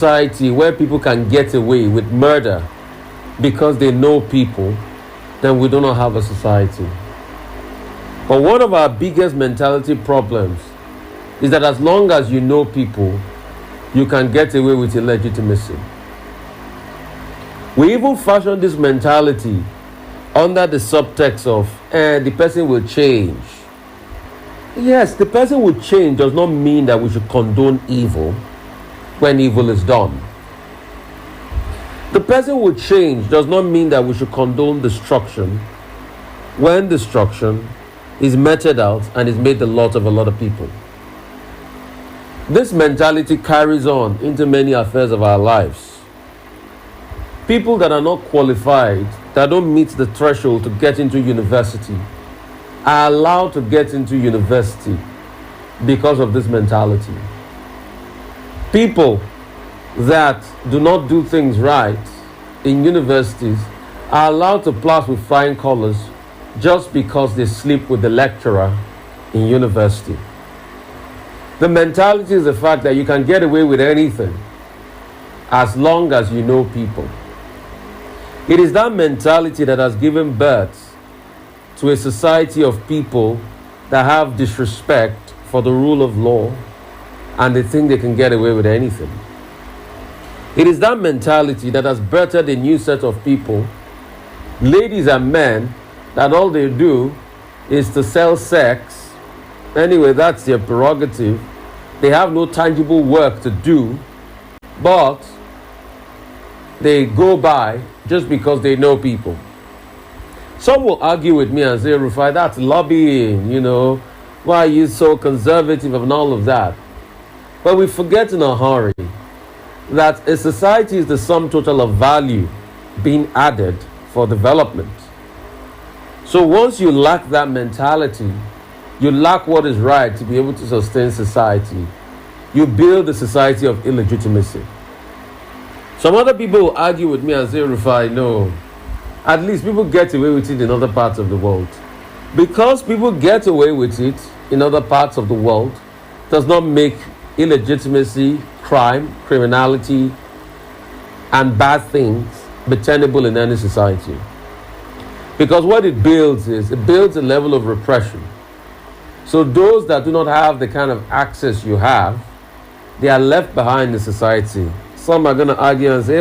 society where people can get away with murder because they know people, then we do not have a society. But one of our biggest mentality problems is that as long as you know people, you can get away with illegitimacy. We even fashion this mentality under the subtext of the person will change. Yes, the person will change does not mean that we should condone evil when evil is done. The person will change does not mean that we should condone destruction when destruction is meted out and is made the lot of a lot of people. This mentality carries on into many affairs of our lives. People that are not qualified, that don't meet the threshold to get into university, are allowed to get into university because of this mentality. People that do not do things right in universities are allowed to pass with flying colors just because they sleep with the lecturer in university. The mentality is the fact that you can get away with anything as long as you know people. It is that mentality that has given birth to a society of people that have disrespect for the rule of law and they think they can get away with anything. It is that mentality that has birthed a new set of people, ladies and men, that all they do is to sell sex. Anyway, that's their prerogative. They have no tangible work to do, but they go by just because they know people. Some will argue with me and say, Rufai, that's lobbying, why are you so conservative and all of that? But we forget in a hurry that a society is the sum total of value being added for development. So once you lack that mentality, you lack what is right to be able to sustain society. You build a society of illegitimacy. Some other people will argue with me and say, Rufai, no, at least people get away with it in other parts of the world. Because people get away with it in other parts of the world does not make illegitimacy, crime, criminality, and bad things be tenable in any society. Because what it builds is, it builds a level of repression. So those that do not have the kind of access you have, they are left behind in society. Some are going to argue and say,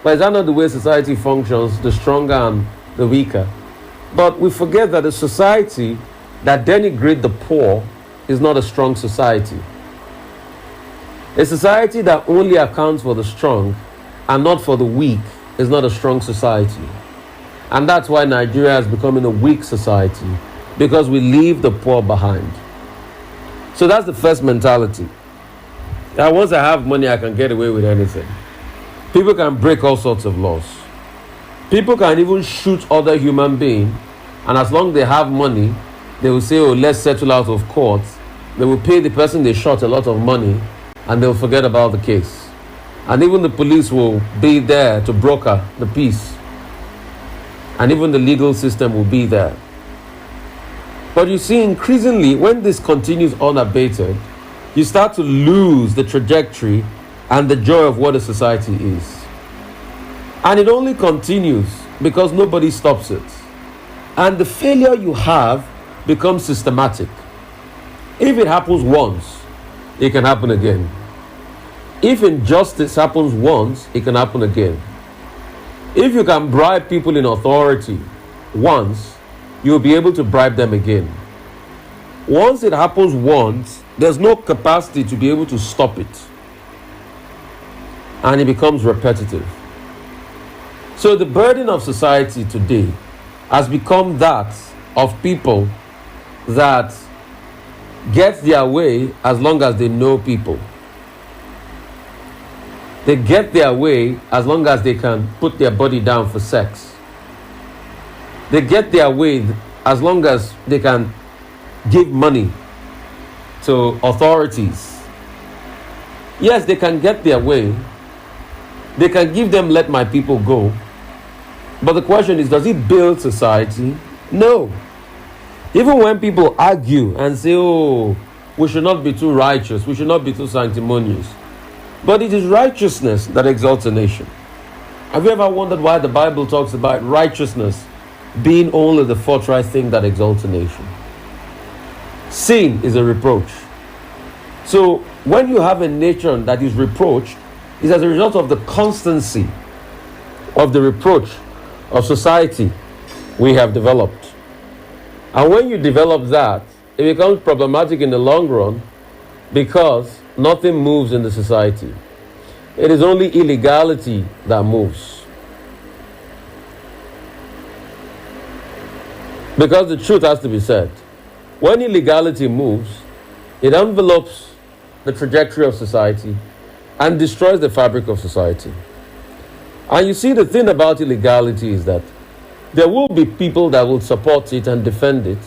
but is that not the way society functions, the stronger and the weaker? But we forget that a society that denigrates the poor is not a strong society. A society that only accounts for the strong and not for the weak is not a strong society. And that's why Nigeria is becoming a weak society, because we leave the poor behind. So that's the first mentality. That once I have money, I can get away with anything. People can break all sorts of laws. People can even shoot other human beings, and as long as they have money, they will say, let's settle out of court. They will pay the person they shot a lot of money, and they'll forget about the case. And even the police will be there to broker the peace. And even the legal system will be there. But you see, increasingly, when this continues unabated, you start to lose the trajectory and the joy of what a society is. And it only continues because nobody stops it. And the failure you have becomes systematic. If it happens once, it can happen again. If injustice happens once, it can happen again. If you can bribe people in authority once, you'll be able to bribe them again. Once it happens once, there's no capacity to be able to stop it. And it becomes repetitive. So the burden of society today has become that of people that get their way as long as they know people. They get their way as long as they can put their body down for sex. They get their way as long as they can give money to authorities. Yes, they can get their way. They can give them let my people go. But the question is, does it build society? No. Even when people argue and say, we should not be too righteous, we should not be too sanctimonious, But it is righteousness that exalts a nation. Have you ever wondered why the Bible talks about righteousness being only the forthright thing that exalts a nation? Sin is a reproach. So when you have a nation that is reproached, it's as a result of the constancy of the reproach of society we have developed. And when you develop that, it becomes problematic in the long run because nothing moves in the society. It is only illegality that moves. Because the truth has to be said. When illegality moves, it envelopes the trajectory of society and destroys the fabric of society. And you see, the thing about illegality is that there will be people that will support it and defend it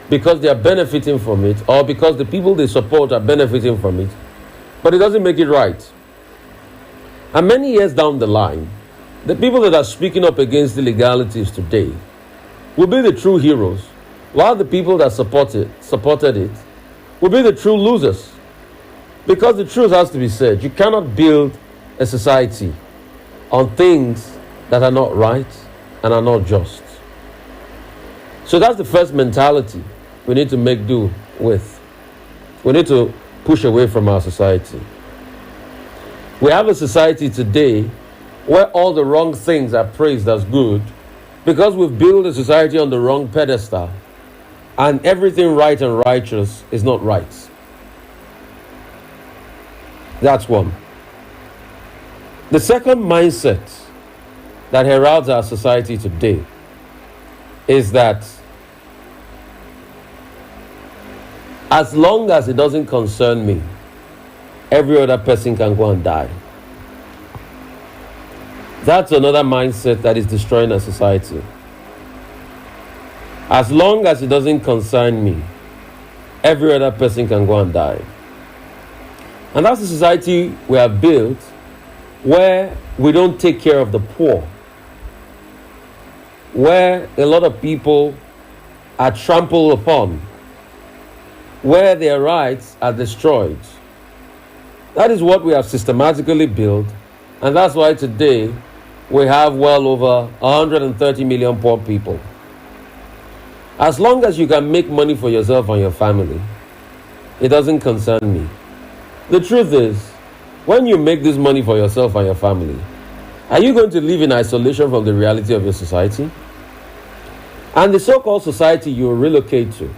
because they are benefiting from it, or because the people they support are benefiting from it, but it doesn't make it right. And many years down the line, the people that are speaking up against illegalities today will be the true heroes, while the people that supported it will be the true losers. Because the truth has to be said, you cannot build a society on things that are not right and are not just. So that's the first mentality we need to make do with. We need to push away from our society. We have a society today where all the wrong things are praised as good because we've built a society on the wrong pedestal, and everything right and righteous is not right. That's one. The second mindset that heralds our society today is that as long as it doesn't concern me, every other person can go and die. That's another mindset that is destroying our society. As long as it doesn't concern me, every other person can go and die. And that's the society we have built, where we don't take care of the poor, where a lot of people are trampled upon, where their rights are destroyed. That is what we have systematically built, and that's why today we have well over 130 million poor people. As long as you can make money for yourself and your family, it doesn't concern me. The truth is, when you make this money for yourself and your family, are you going to live in isolation from the reality of your society? And the so-called society you relocate to,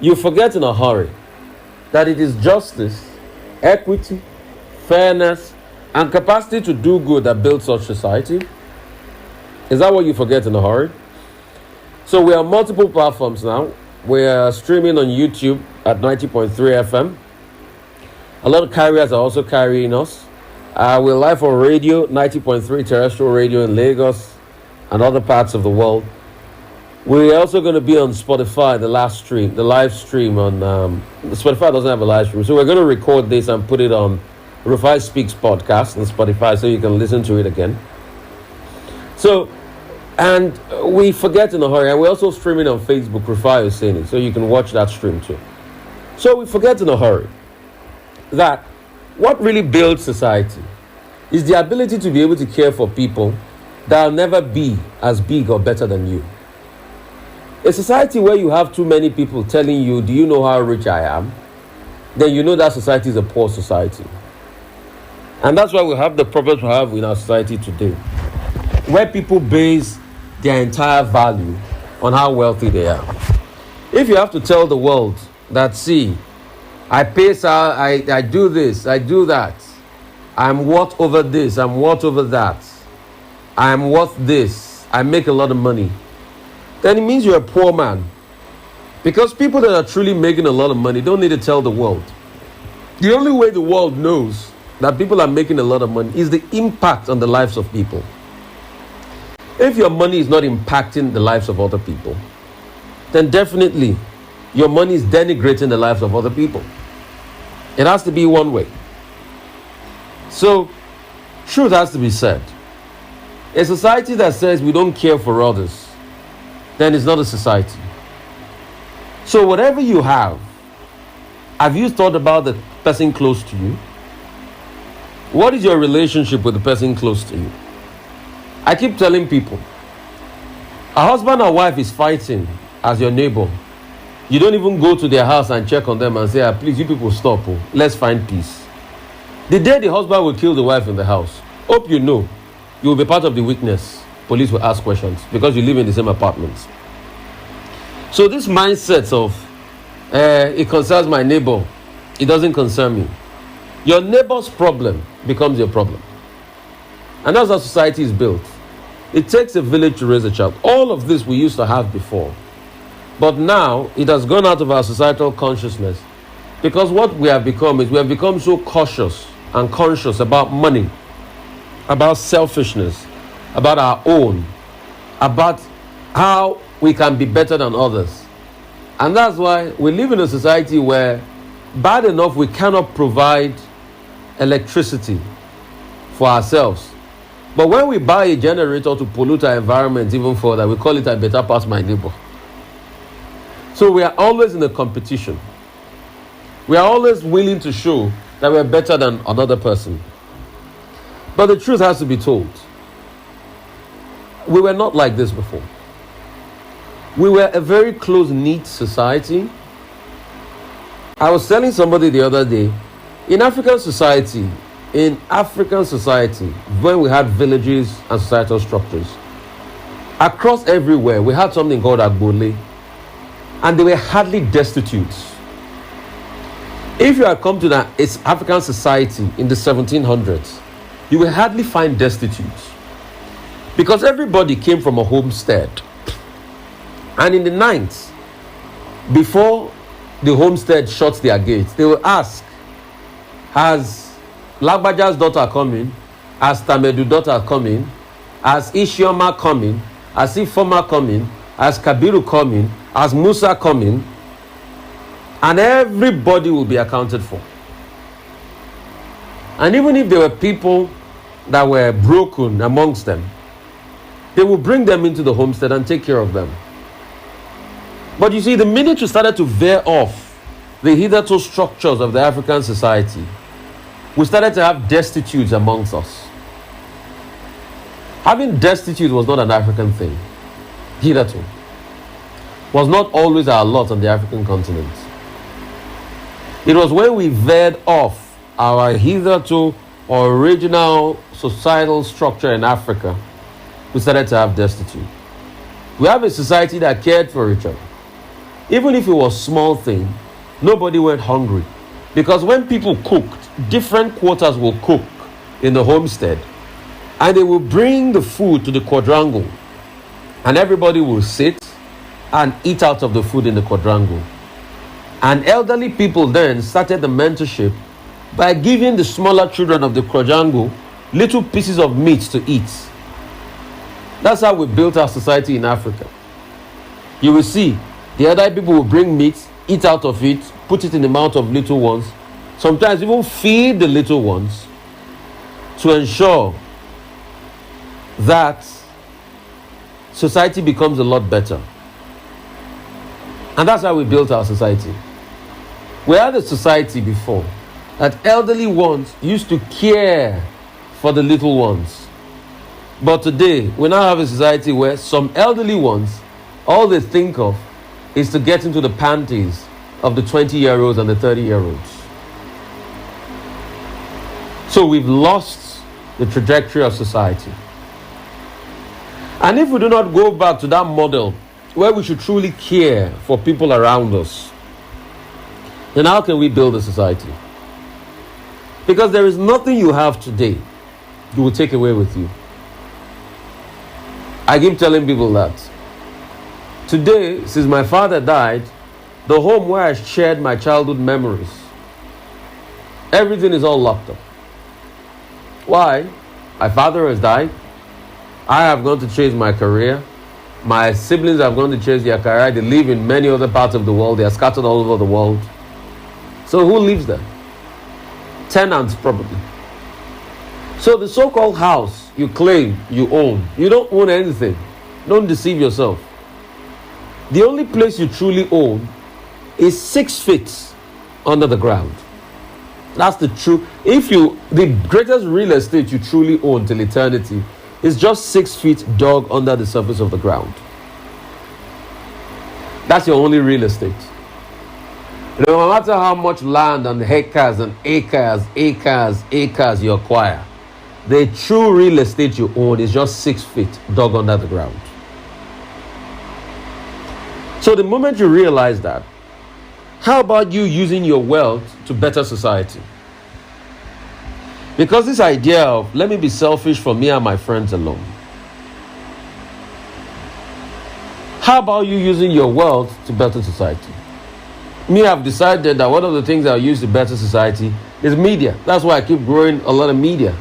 you forget in a hurry that it is justice, equity, fairness, and capacity to do good that builds such society. Is that what you forget in a hurry? So we are on multiple platforms now. We are streaming on YouTube at 90.3 FM. A lot of carriers are also carrying us. We're live on radio, 90.3 terrestrial radio in Lagos and other parts of the world. We're also going to be on Spotify, the live stream on Spotify doesn't have a live stream. So we're going to record this and put it on Rufai Speaks podcast on Spotify so you can listen to it again. So, and we forget in a hurry, and we're also streaming on Facebook, Rufai Oseni, so you can watch that stream too. So we forget in a hurry that what really builds society is the ability to be able to care for people that will never be as big or better than you. A society where you have too many people telling you, do you know how rich I am? Then you know that society is a poor society. And that's why we have the problems we have in our society today, where people base their entire value on how wealthy they are. If you have to tell the world that, see, I pay, I do this, I do that, I'm worth over this, I'm worth over that, I'm worth this, I make a lot of money, then it means you're a poor man. Because people that are truly making a lot of money don't need to tell the world. The only way the world knows that people are making a lot of money is the impact on the lives of people. If your money is not impacting the lives of other people, then definitely your money is denigrating the lives of other people. It has to be one way. So, truth has to be said. A society that says we don't care for others, then it's not a society. So whatever you have you thought about the person close to you? What is your relationship with the person close to you? I keep telling people, a husband or wife is fighting as your neighbor. You don't even go to their house and check on them and say, please, you people stop. Let's find peace. The day the husband will kill the wife in the house, hope you know, you will be part of the witness. Police will ask questions because you live in the same apartments. So this mindset of, it concerns my neighbor, it doesn't concern me. Your neighbor's problem becomes your problem. And that's how society is built. It takes a village to raise a child. All of this we used to have before. But now, it has gone out of our societal consciousness. Because what we have become is we have become so cautious and conscious about money, about selfishness, about our own, about how we can be better than others. And that's why we live in a society where, bad enough, we cannot provide electricity for ourselves. But when we buy a generator to pollute our environment even further, we call it "I better pass my neighbor." So we are always in a competition. We are always willing to show that we are better than another person. But the truth has to be told. We were not like this before. We were a very close-knit society. I was telling somebody the other day, in African society, when we had villages and societal structures, across everywhere, we had something called Agbole, and they were hardly destitute. If you had come to that African society in the 1700s, you will hardly find destitute, because everybody came from a homestead. And in the night, before the homestead shuts their gates, they will ask, has Lagbaja's daughter coming? Has Tamedu's daughter coming? Has Ishioma coming? Has Ifoma coming? Has Kabiru coming? Has Musa coming? And everybody will be accounted for. And even if there were people that were broken amongst them, they will bring them into the homestead and take care of them. But you see, the minute you started to veer off the hitherto structures of the African society, we started to have destitutes amongst us. Having destitute was not an African thing. Hitherto was not always our lot on the African continent. It was when we veered off our hitherto original societal structure in Africa, we started to have destitute. We have a society that cared for each other. Even if it was a small thing, nobody went hungry. Because when people cooked, different quarters will cook in the homestead, and they will bring the food to the quadrangle, and everybody will sit and eat out of the food in the quadrangle. And elderly people then started the mentorship by giving the smaller children of the quadrangle little pieces of meat to eat. That's how we built our society in Africa. You will see the elderly people will bring meat, eat out of it, put it in the mouth of little ones, sometimes even feed the little ones, to ensure that society becomes a lot better. And that's how we built our society. We had a society before that elderly ones used to care for the little ones. But today, we now have a society where some elderly ones, all they think of is to get into the panties of the 20-year-olds and the 30-year-olds. So we've lost the trajectory of society. And if we do not go back to that model where we should truly care for people around us, then how can we build a society? Because there is nothing you have today you will take away with you. I keep telling people that. Today, since my father died, the home where I shared my childhood memories, everything is all locked up. Why? My father has died. I have gone to chase my career. My siblings have gone to chase their career. They live in many other parts of the world. They are scattered all over the world. So who lives there? Tenants, probably. So the so-called house you claim you own, you don't own anything. Don't deceive yourself. The only place you truly own is 6 feet under the ground. That's the true. The greatest real estate you truly own till eternity is just 6 feet dug under the surface of the ground. That's your only real estate. No matter how much land and acres you acquire, the true real estate you own is just 6 feet dug under the ground. So the moment you realize that, how about you using your wealth to better society? Because this idea of let me be selfish for me and my friends alone. How about you using your wealth to better society? Me, I've decided that one of the things I'll use to better society is media. That's why I keep growing a lot of media.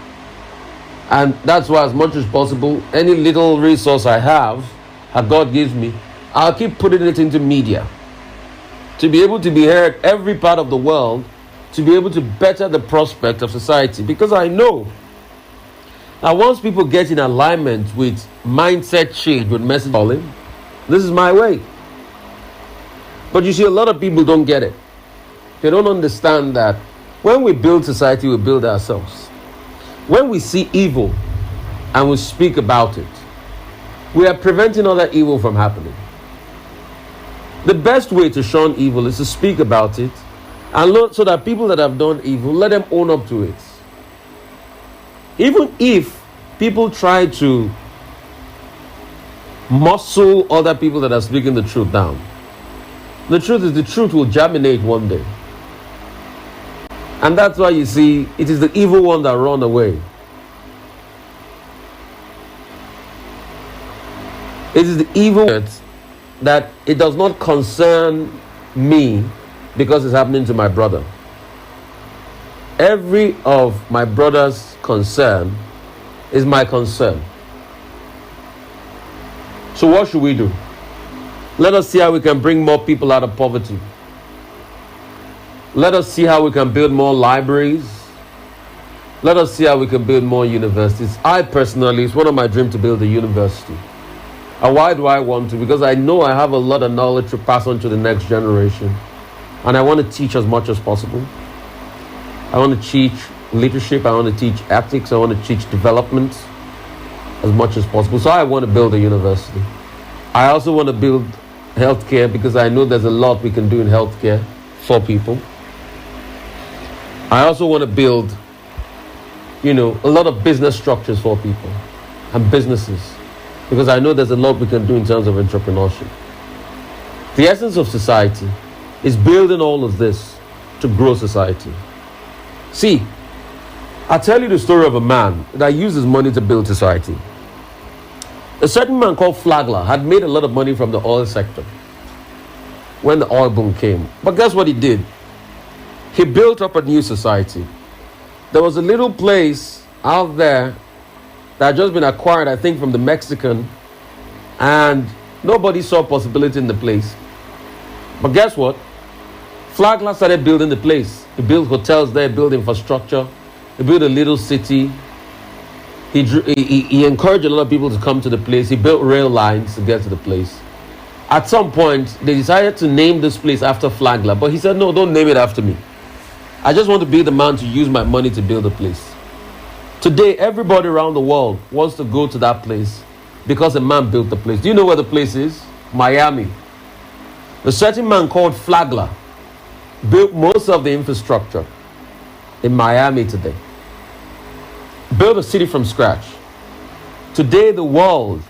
And that's why, as much as possible, any little resource I have, that God gives me, I'll keep putting it into media. To be able to be heard every part of the world, to be able to better the prospect of society. Because I know that once people get in alignment with mindset change, with message calling, this is my way. But you see, a lot of people don't get it. They don't understand that when we build society, we build ourselves. When we see evil and we speak about it, we are preventing other evil from happening. The best way to shun evil is to speak about it, and so that people that have done evil, let them own up to it. Even if people try to muscle other people that are speaking the truth down, the truth is, the truth will germinate one day. And that's why you see, it is the evil one that run away. It is the evil that it does not concern me because it's happening to my brother. Every of my brother's concern is my concern. So what should we do? Let us see how we can bring more people out of poverty. Let us see how we can build more libraries. Let us see how we can build more universities. I personally, it's one of my dreams to build a university. And why do I want to? Because I know I have a lot of knowledge to pass on to the next generation. And I want to teach as much as possible. I want to teach leadership. I want to teach ethics. I want to teach development as much as possible. So I want to build a university. I also want to build healthcare, because I know there's a lot we can do in healthcare for people. I also want to build, a lot of business structures for people and businesses, because I know there's a lot we can do in terms of entrepreneurship. The essence of society is building all of this to grow society. See, I'll tell you the story of a man that uses money to build society. A certain man called Flagler had made a lot of money from the oil sector when the oil boom came. But guess what he did? He built up a new society. There was a little place out there that had just been acquired, I think, from the Mexican, and nobody saw possibility in the place. But guess what? Flagler started building the place. He built hotels there, built infrastructure. He built a little city. He encouraged a lot of people to come to the place. He built rail lines to get to the place. At some point, they decided to name this place after Flagler. But he said, no, don't name it after me. I just want to be the man to use my money to build a place. Today, everybody around the world wants to go to that place because a man built the place. Do you know where the place is? Miami. A certain man called Flagler built most of the infrastructure in Miami today. Build a city from scratch. Today the world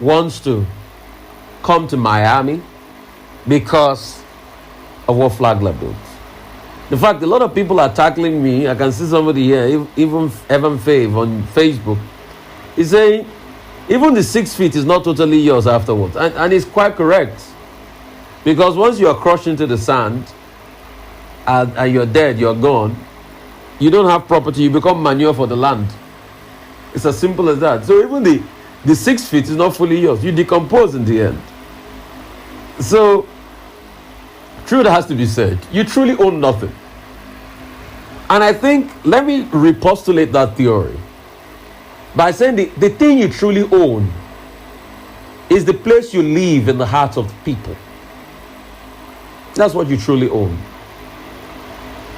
wants to come to Miami because of what Flagler built. In fact, a lot of people are tackling me. I can see somebody here, even Evan Fave on Facebook. He's saying, even the 6 feet is not totally yours afterwards. And he's quite correct. Because once you are crushed into the sand, and you're dead, you're gone, you don't have property, you become manure for the land. It's as simple as that. So even the 6 feet is not fully yours. You decompose in the end. So, truth has to be said. You truly own nothing. And I think, let me repostulate that theory by saying the thing you truly own is the place you live in the hearts of the people. That's what you truly own.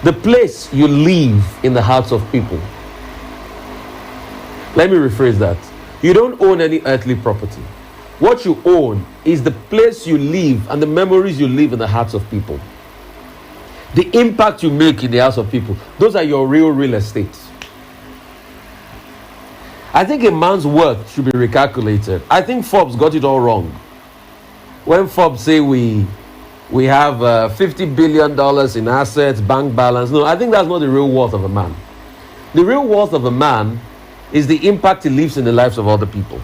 The place you live in the hearts of people. Let me rephrase that. You don't own any earthly property. What you own is the place you live and the memories you live in the hearts of people. The impact you make in the hearts of people. Those are your real estate. I think a man's worth should be recalculated. I think Forbes got it all wrong. When Forbes say we have $50 billion in assets, bank balance. No, I think that's not the real worth of a man. The real worth of a man is the impact he leaves in the lives of other people.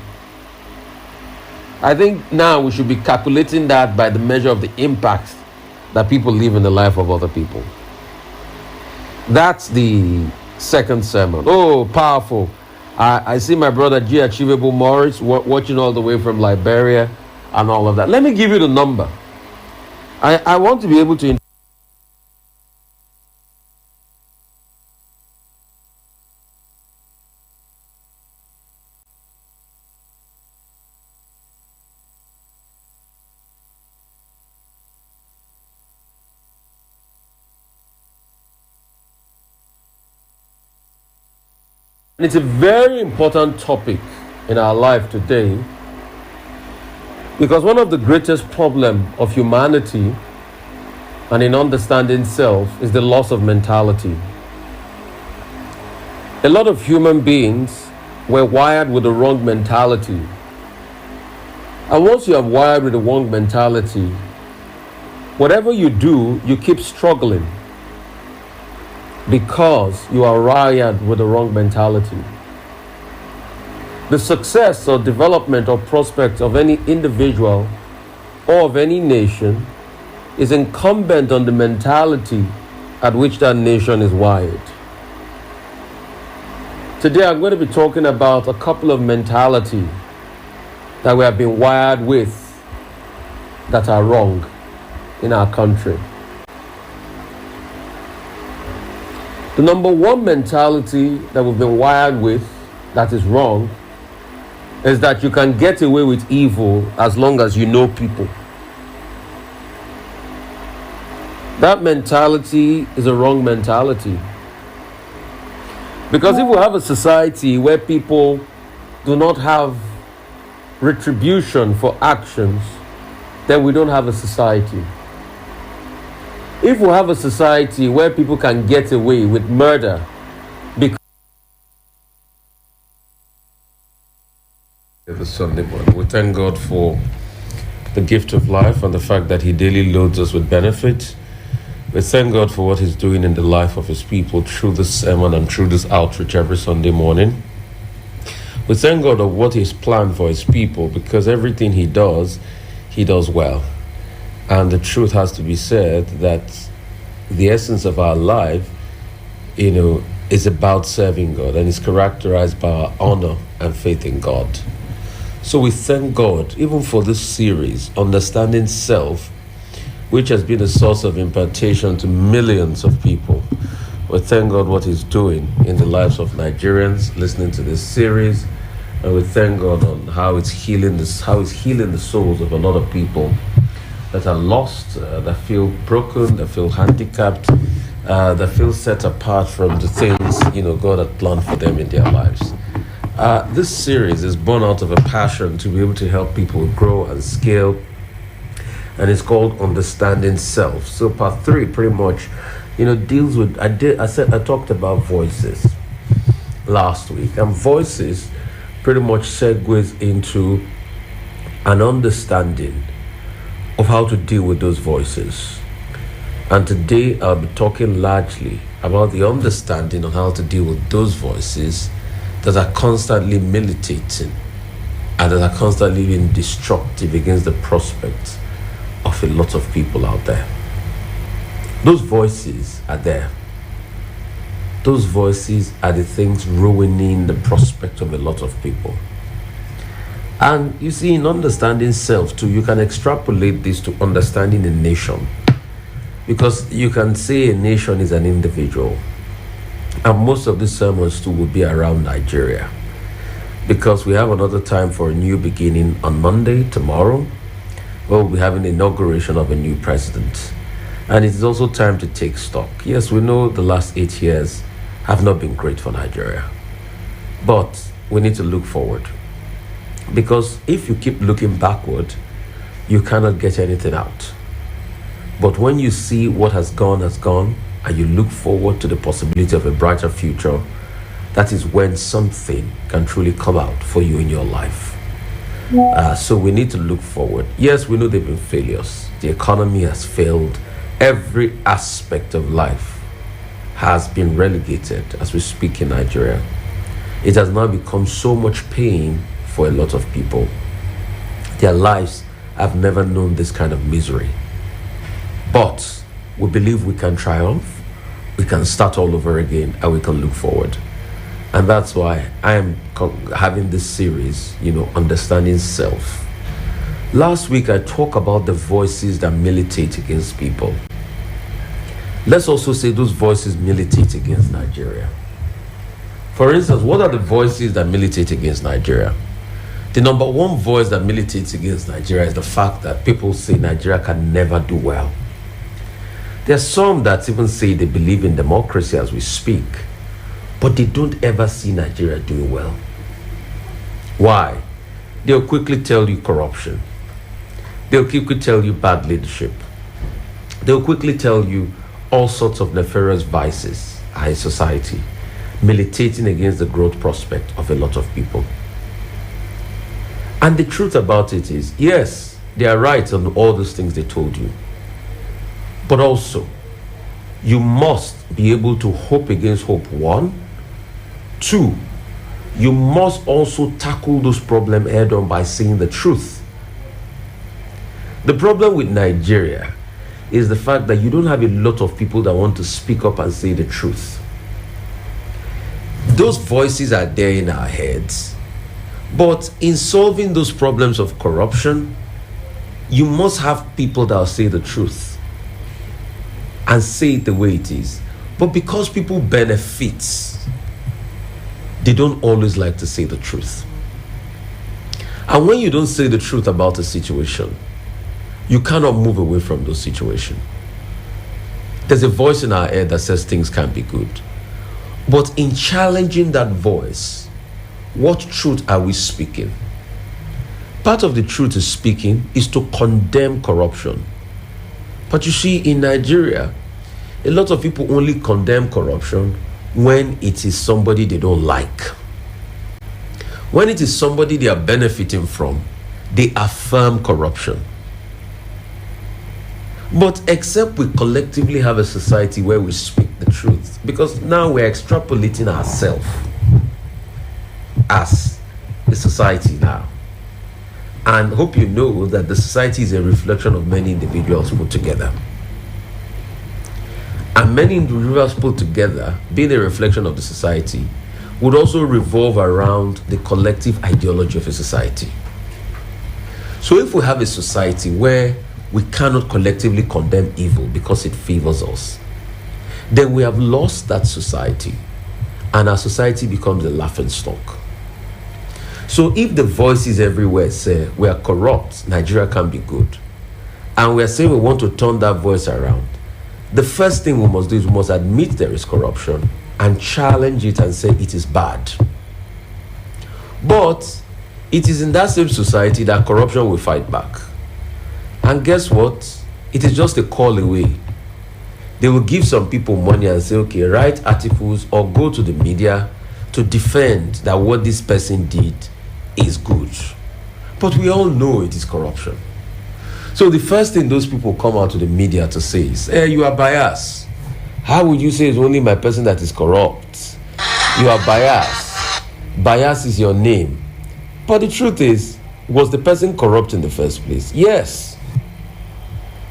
I think now we should be calculating that by the measure of the impact that people leave in the life of other people. That's the second sermon. Oh, powerful. I see my brother G. Achievable Morris watching all the way from Liberia and all of that. Let me give you the number. I want to be able to... It's a very important topic in our life today, because one of the greatest problems of humanity and in understanding self is the loss of mentality. A lot of human beings were wired with the wrong mentality. And once you have wired with the wrong mentality, whatever you do, you keep struggling, because you are wired with the wrong mentality. The success or development or prospect of any individual or of any nation is incumbent on the mentality at which that nation is wired. Today I'm going to be talking about a couple of mentalities that we have been wired with that are wrong in our country. The number one mentality that we've been wired with that is wrong is that you can get away with evil as long as you know people. That mentality is a wrong mentality. Because if we have a society where people do not have retribution for actions, then we don't have a society. If we have a society where people can get away with murder because the Sunday morning, we thank God for the gift of life and the fact that He daily loads us with benefits. We thank God for what He's doing in the life of His people through this sermon and through this outreach every Sunday morning. We thank God of what He's planned for His people, because everything He does well. And the truth has to be said that the essence of our life, is about serving God, and is characterized by our honor and faith in God. So we thank God even for this series, Understanding Self, which has been a source of impartation to millions of people. We thank God what He's doing in the lives of Nigerians listening to this series, and we thank God on how it's healing the souls of a lot of people that are lost, that feel broken, that feel handicapped, that feel set apart from the things God had planned for them in their lives. This series is born out of a passion to be able to help people grow and scale, and it's called Understanding Self. So part 3 pretty much deals with, I talked about voices last week, and voices pretty much segues into an understanding of how to deal with those voices. And today I'll be talking largely about the understanding on how to deal with those voices that are constantly militating and that are constantly being destructive against the prospects of a lot of people out there. Those voices are there. Those voices are the things ruining the prospect of a lot of people. And you see, in understanding self too, you can extrapolate this to understanding a nation. Because you can say a nation is an individual. And most of these sermons too will be around Nigeria. Because we have another time for a new beginning on Monday, tomorrow, where we'll be having the inauguration of a new president. And it is also time to take stock. Yes, we know the last 8 years have not been great for Nigeria, but we need to look forward. Because if you keep looking backward, you cannot get anything out. But when you see what has gone, and you look forward to the possibility of a brighter future, that is when something can truly come out for you in your life. So we need to look forward. Yes, we know there have been failures. The economy has failed. Every aspect of life has been relegated as we speak in Nigeria. It has now become so much pain for a lot of people. Their lives have never known this kind of misery. But we believe we can triumph, we can start all over again, and we can look forward. And that's why I am having this series, Understanding Self. Last week, I talked about the voices that militate against people. Let's also say those voices militate against Nigeria. For instance, what are the voices that militate against Nigeria? The number one voice that militates against Nigeria is the fact that people say Nigeria can never do well. There are some that even say they believe in democracy as we speak, but they don't ever see Nigeria doing well. Why? They'll quickly tell you corruption. They'll quickly tell you bad leadership. They'll quickly tell you all sorts of nefarious vices in society, militating against the growth prospect of a lot of people. And the truth about it is, yes, they are right on all those things they told you. But also, you must be able to hope against hope, one. Two, you must also tackle those problems head on by saying the truth. The problem with Nigeria is the fact that you don't have a lot of people that want to speak up and say the truth. Those voices are there in our heads. But in solving those problems of corruption, you must have people that will say the truth and say it the way it is. But because people benefit, they don't always like to say the truth. And when you don't say the truth about a situation, you cannot move away from those situations. There's a voice in our head that says things can't be good. But in challenging that voice, what truth are we speaking? Part of the truth is speaking is to condemn corruption. But you see, in Nigeria, a lot of people only condemn corruption when it is somebody they don't like. When it is somebody they are benefiting from, they affirm corruption. But except we collectively have a society where we speak the truth, because now we're extrapolating ourselves as a society now. And hope you know that the society is a reflection of many individuals put together. And many individuals put together, being a reflection of the society, would also revolve around the collective ideology of a society. So if we have a society where we cannot collectively condemn evil because it favors us, then we have lost that society, and our society becomes a laughingstock. So if the voices everywhere say we are corrupt, Nigeria can be good, and we are saying we want to turn that voice around, the first thing we must do is we must admit there is corruption and challenge it and say it is bad. But it is in that same society that corruption will fight back. And guess what? It is just a call away. They will give some people money and say, okay, write articles or go to the media to defend that what this person did is good. But we all know it is corruption. So the first thing those people come out to the media to say is, hey, you are biased. How would you say it's only my person that is corrupt? You are biased. Bias is your name. But the truth is, was the person corrupt in the first place? Yes.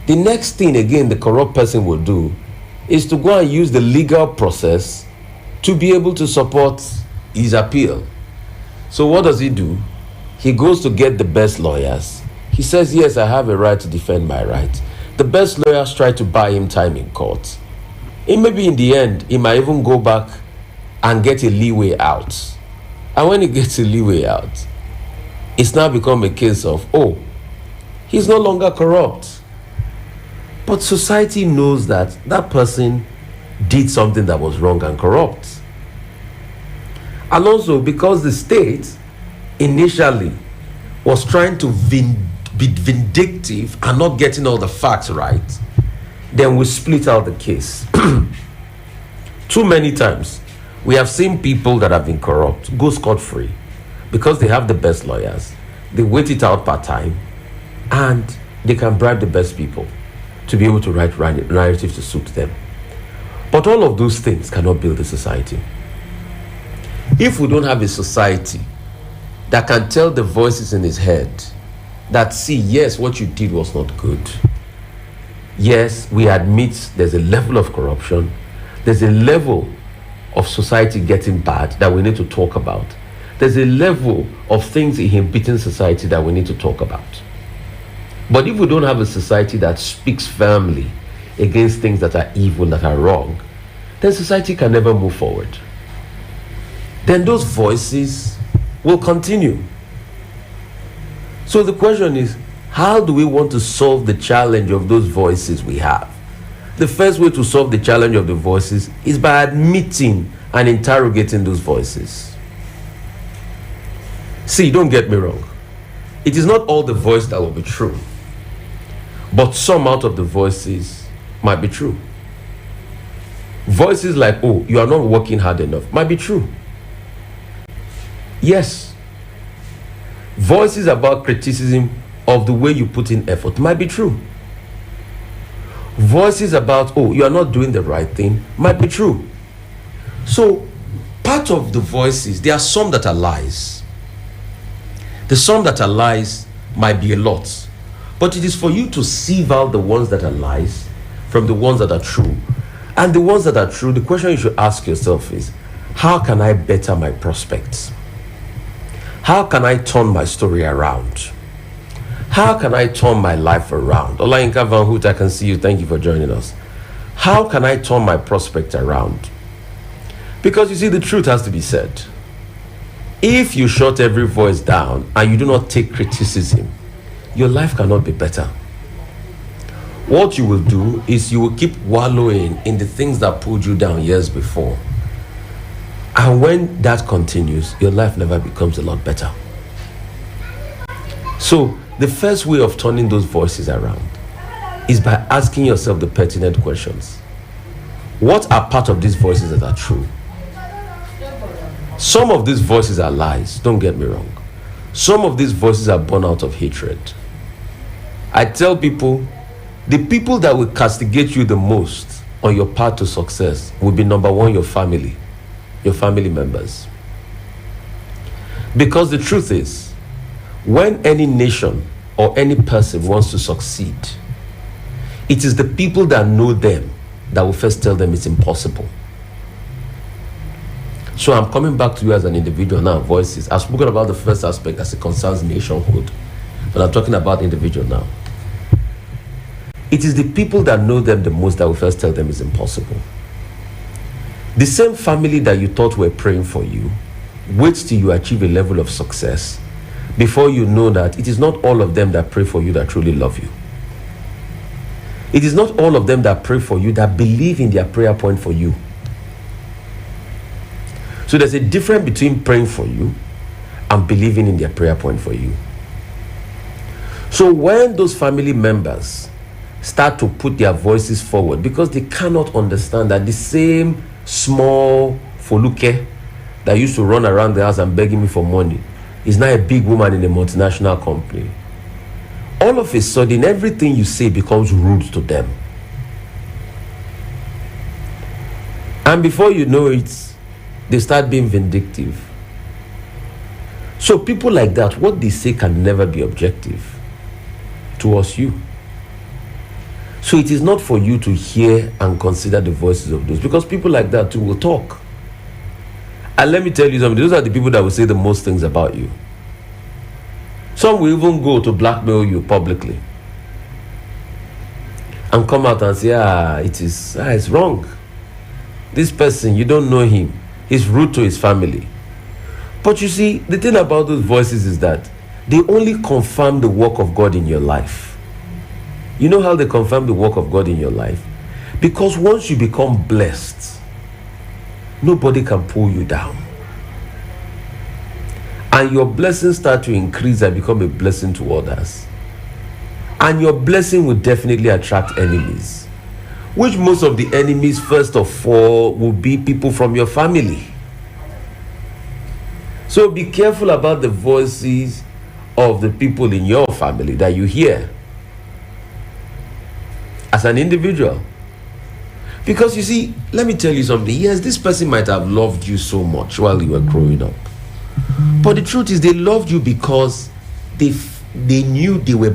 The next thing again the corrupt person will do is to go and use the legal process to be able to support his appeal. So what does he do? He goes to get the best lawyers. He says, yes, I have a right to defend my right. The best lawyers try to buy him time in court. And maybe in the end, he might even go back and get a leeway out. And when he gets a leeway out, it's now become a case of, oh, he's no longer corrupt. But society knows that that person did something that was wrong and corrupt. And also because the state initially was trying to be vindictive and not getting all the facts right, then we split out the case. Too many times we have seen people that have been corrupt go scot-free because they have the best lawyers, they wait it out part-time, and they can bribe the best people to be able to write narratives to suit them. But all of those things cannot build a society. If we don't have a society that can tell the voices in his head that, see, yes, what you did was not good. Yes, we admit there's a level of corruption. There's a level of society getting bad that we need to talk about. There's a level of things inhibiting society that we need to talk about. But if we don't have a society that speaks firmly against things that are evil, that are wrong, then society can never move forward. Then those voices will continue. So the question is, how do we want to solve the challenge of those voices we have? The first way to solve the challenge of the voices is by admitting and interrogating those voices. See, don't get me wrong. It is not all the voice that will be true, but some out of the voices might be true. Voices like, oh, you are not working hard enough, might be true. Yes. Voices about criticism of the way you put in effort might be true. Voices about, oh, you are not doing the right thing, might be true. So, part of the voices, there are some that are lies. The some that are lies might be a lot. But it is for you to sieve out the ones that are lies from the ones that are true. And the ones that are true, the question you should ask yourself is, how can I better my prospects? How can I turn my story around? How can I turn my life around? Olayinka Van Hoot, I can see you. Thank you for joining us. How can I turn my prospect around? Because you see, the truth has to be said. If you shut every voice down and you do not take criticism, your life cannot be better. What you will do is you will keep wallowing in the things that pulled you down years before. And when that continues, your life never becomes a lot better. So, the first way of turning those voices around is by asking yourself the pertinent questions. What are part of these voices that are true? Some of these voices are lies, don't get me wrong. Some of these voices are born out of hatred. I tell people, the people that will castigate you the most on your path to success will be, number one, your family members. Because the truth is, when any nation or any person wants to succeed, it is the people that know them that will first tell them it's impossible. So I'm coming back to you as an individual now, voices. I've spoken about the first aspect as it concerns nationhood, but I'm talking about individual now. It is the people that know them the most that will first tell them it's impossible. The same family that you thought were praying for you, wait till you achieve a level of success before you know that it is not all of them that pray for you that truly love you. It is not all of them that pray for you that believe in their prayer point for you. So there's a difference between praying for you and believing in their prayer point for you. So when those family members start to put their voices forward because they cannot understand that the same small Foluke that used to run around the house and begging me for money is now a big woman in a multinational company, all of a sudden everything you say becomes rude to them. And before you know it, they start being vindictive. So people like that, what they say can never be objective towards you. So it is not for you to hear and consider the voices of those, because people like that too will talk. And let me tell you something, those are the people that will say the most things about you. Some will even go to blackmail you publicly and come out and say, it's wrong. This person, you don't know him. He's rude to his family. But you see, the thing about those voices is that they only confirm the work of God in your life. You know how they confirm the work of God in your life? Because once you become blessed, nobody can pull you down. And your blessings start to increase and become a blessing to others. And your blessing will definitely attract enemies. Which most of the enemies, first of all, will be people from your family. So be careful about the voices of the people in your family that you hear as an individual. Because you see, let me tell you something. Yes, this person might have loved you so much while you were growing up. But the truth is, they loved you because they knew they were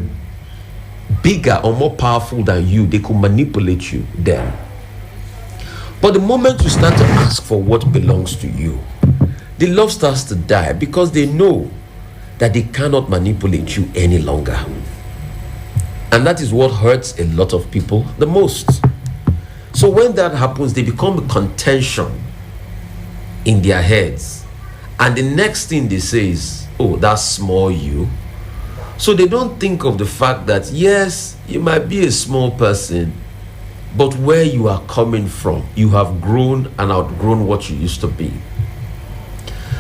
bigger or more powerful than you. They could manipulate you then. But the moment you start to ask for what belongs to you, the love starts to die, because they know that they cannot manipulate you any longer. And that is what hurts a lot of people the most. So when that happens, they become a contention in their heads. And the next thing they say is, oh, that's small you. So they don't think of the fact that, yes, you might be a small person, but where you are coming from, you have grown and outgrown what you used to be.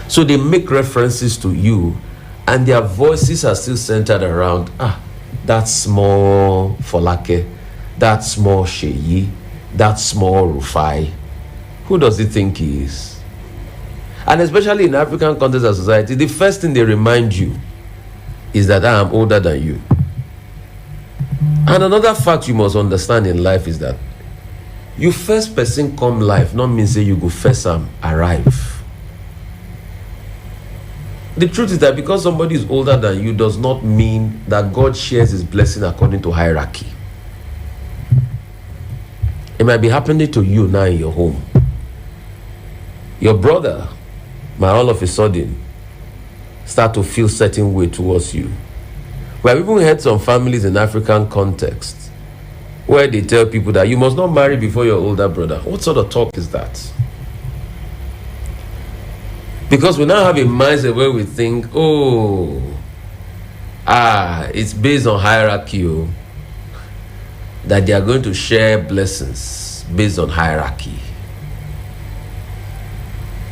So they make references to you, and their voices are still centered around, that small Folake, that small Sheyi, that small Rufai. Who does he think he is? And especially in African context of society, the first thing they remind you is that I am older than you. And another fact you must understand in life is that you first person come life, not mean say you go first arrive. The truth is that because somebody is older than you does not mean that God shares his blessing according to hierarchy. It might be happening to you now in your home. Your brother might all of a sudden start to feel certain way towards you. We have even heard some families in African context where they tell people that you must not marry before your older brother. What sort of talk is that? Because we now have a mindset where we think, it's based on hierarchy, that they are going to share blessings based on hierarchy.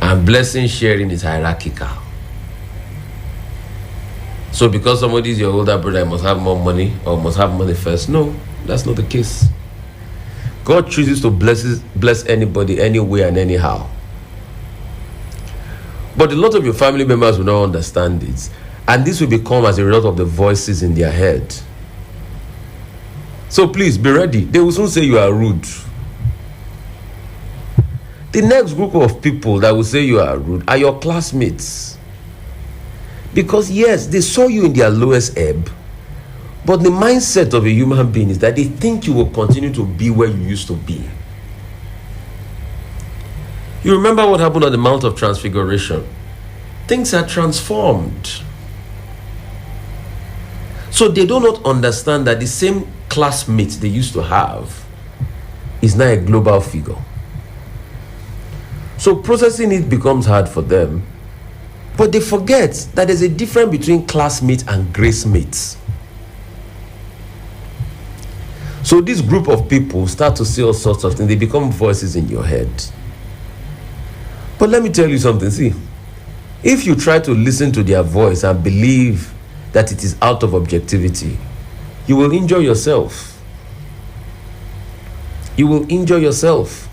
And blessing sharing is hierarchical. So because somebody is your older brother, must have more money or must have money first. No, that's not the case. God chooses to bless anybody anyway and anyhow. But a lot of your family members will not understand it. And this will become as a result of the voices in their head. So please be ready. They will soon say you are rude. The next group of people that will say you are rude are your classmates. Because yes, they saw you in their lowest ebb. But the mindset of a human being is that they think you will continue to be where you used to be. You remember what happened on the Mount of Transfiguration? Things are transformed. So they do not understand that the same classmate they used to have is now a global figure. So processing it becomes hard for them. But they forget that there's a difference between classmates and grace mates. So this group of people start to say all sorts of things. They become voices in your head. But let me tell you something. See, if you try to listen to their voice and believe that it is out of objectivity, you will injure yourself. You will injure yourself.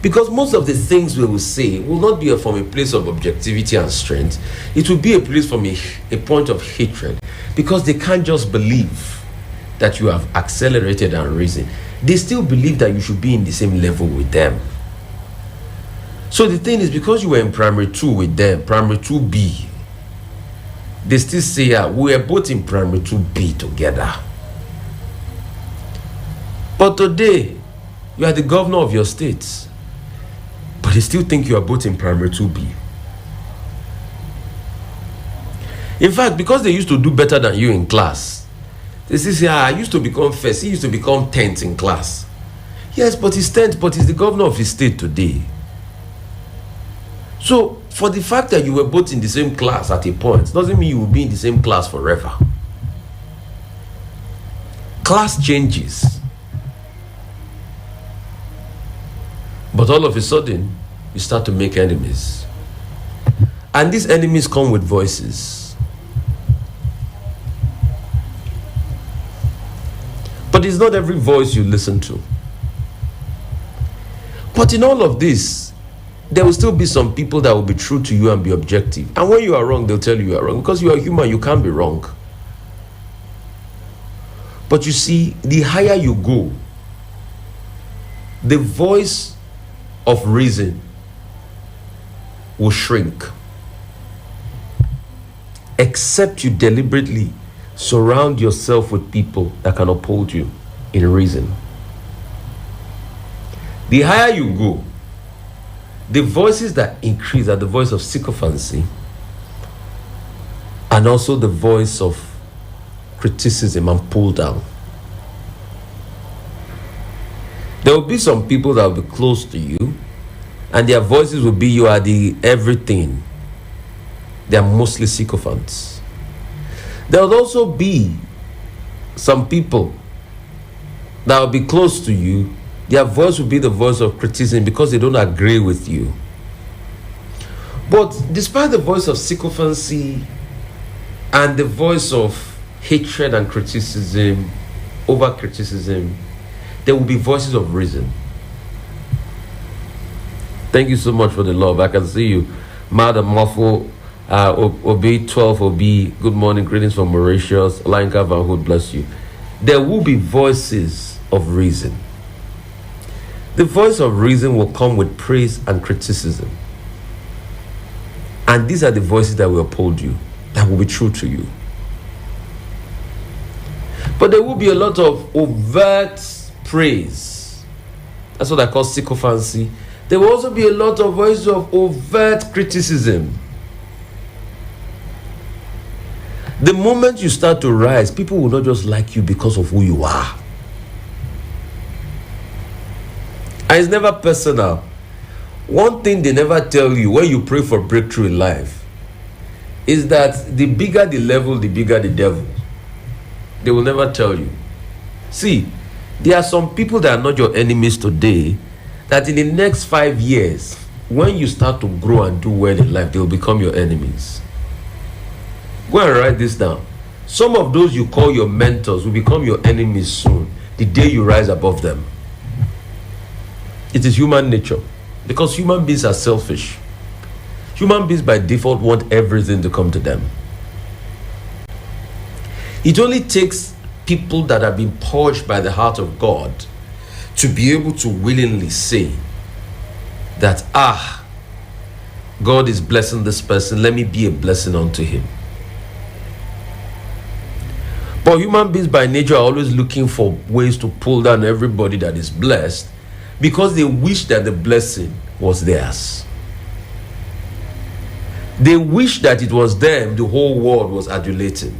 Because most of the things we will say will not be from a place of objectivity and strength. It will be a place from a point of hatred. Because they can't just believe that you have accelerated and risen. They still believe that you should be in the same level with them. So the thing is, because you were in primary 2 with them, primary 2B, they still say, we were both in primary 2B together. But today, you are the governor of your state. But they still think you are both in primary 2B. In fact, because they used to do better than you in class, they say, I used to become first, he used to become 10th in class. Yes, but he's 10th, but he's the governor of his state today. So, for the fact that you were both in the same class at a point, doesn't mean you will be in the same class forever. Class changes. But all of a sudden, you start to make enemies. And these enemies come with voices. But it's not every voice you listen to. But in all of this, there will still be some people that will be true to you and be objective. And when you are wrong, they'll tell you are wrong. Because you are human, you can't be wrong. But you see, the higher you go, the voice of reason will shrink. Except you deliberately surround yourself with people that can uphold you in reason. The higher you go, the voices that increase are the voice of sycophancy and also the voice of criticism and pull down. There will be some people that will be close to you and their voices will be, you are the everything. They are mostly sycophants. There will also be some people that will be close to you. Their voice will be the voice of criticism because they don't agree with you. But despite the voice of sycophancy and the voice of hatred and criticism, over criticism, there will be voices of reason. Thank you so much for the love. I can see you. Madam Muffle, Obi 12 Obi, good morning, greetings from Mauritius. Lanka Van Hood, bless you. There will be voices of reason. The voice of reason will come with praise and criticism. And these are the voices that will uphold you, that will be true to you. But there will be a lot of overt praise. That's what I call sycophancy. There will also be a lot of voices of overt criticism. The moment you start to rise, people will not just like you because of who you are. And it's never personal. One thing they never tell you when you pray for breakthrough in life is that the bigger the level, the bigger the devil. They will never tell you. See, there are some people that are not your enemies today, that in the next 5 years, when you start to grow and do well in life, they will become your enemies. Go and write this down. Some of those you call your mentors will become your enemies soon, the day you rise above them. It is human nature, because human beings are selfish. Human beings by default want everything to come to them. It only takes people that have been purged by the heart of God to be able to willingly say that, God is blessing this person, let me be a blessing unto him. But human beings by nature are always looking for ways to pull down everybody that is blessed, because they wish that the blessing was theirs. They wish that it was them the whole world was adulating.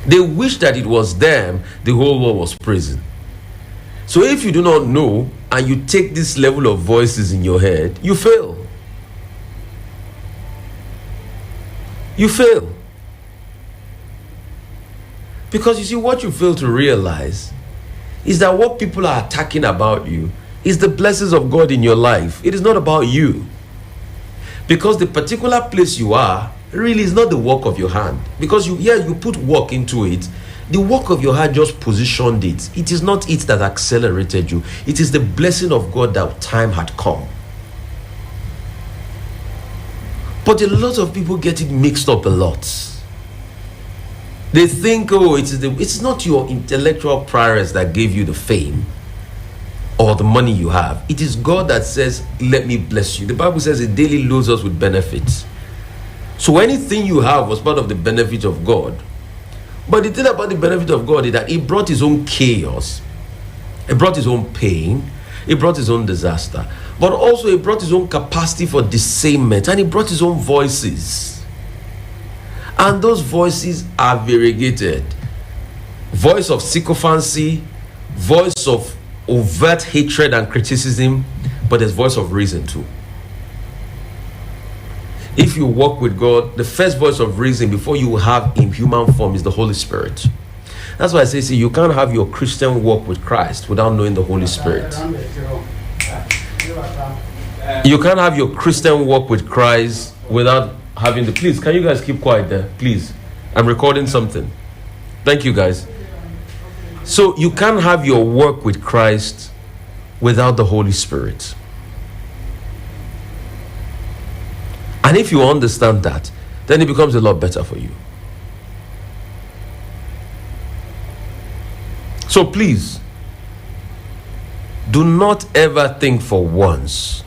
They wish that it was them the whole world was praising. So if you do not know and you take this level of voices in your head, you fail. You fail. Because you see, what you fail to realize is that what people are attacking about you is the blessings of God in your life. It is not about you. Because the particular place you are really is not the work of your hand. Because you put work into it. The work of your hand just positioned it. It is not it that accelerated you. It is the blessing of God that time had come. But a lot of people get it mixed up a lot. They think, it's not your intellectual prowess that gave you the fame or the money you have. It is God that says, let me bless you. The Bible says it daily loads us with benefits. So anything you have was part of the benefit of God. But the thing about the benefit of God is that it brought his own chaos. It brought his own pain. It brought his own disaster. But also it brought his own capacity for discernment. And it brought his own voices. And those voices are variegated. Voice of sycophancy, voice of overt hatred and criticism, but there's voice of reason too. If you walk with God, the first voice of reason before you have in human form is the Holy Spirit. That's why I say, see, you can't have your Christian walk with Christ without knowing the Holy Spirit. You can't have your Christian walk with Christ without having the... Please, can you guys keep quiet there? Please. I'm recording something. Thank you, guys. So you can't have your work with Christ without the Holy Spirit. And if you understand that, then it becomes a lot better for you. So please, do not ever think for once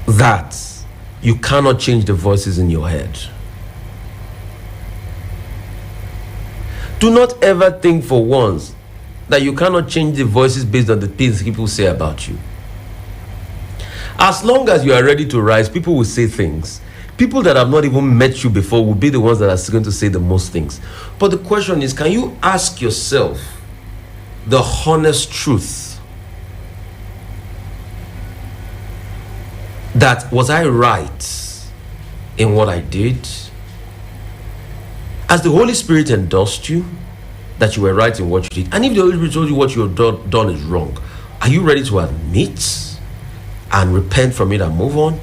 that you cannot change the voices in your head. Do not ever think for once that you cannot change the voices based on the things people say about you. As long as you are ready to rise, people will say things. People that have not even met you before will be the ones that are going to say the most things. But the question is, can you ask yourself the honest truth? That, was I right in what I did? Has the Holy Spirit endorsed you that you were right in what you did? And if the Holy Spirit told you what you have done is wrong, are you ready to admit and repent from it and move on?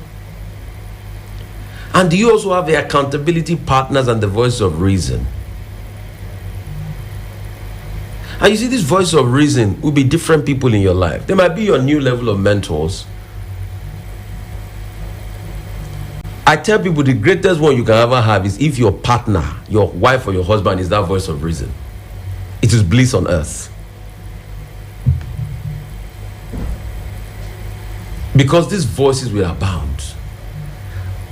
And do you also have the accountability partners and the voice of reason? And you see, this voice of reason will be different people in your life. They might be your new level of mentors. I tell people the greatest one you can ever have is if your partner, your wife or your husband is that voice of reason. It is bliss on earth. Because these voices will abound.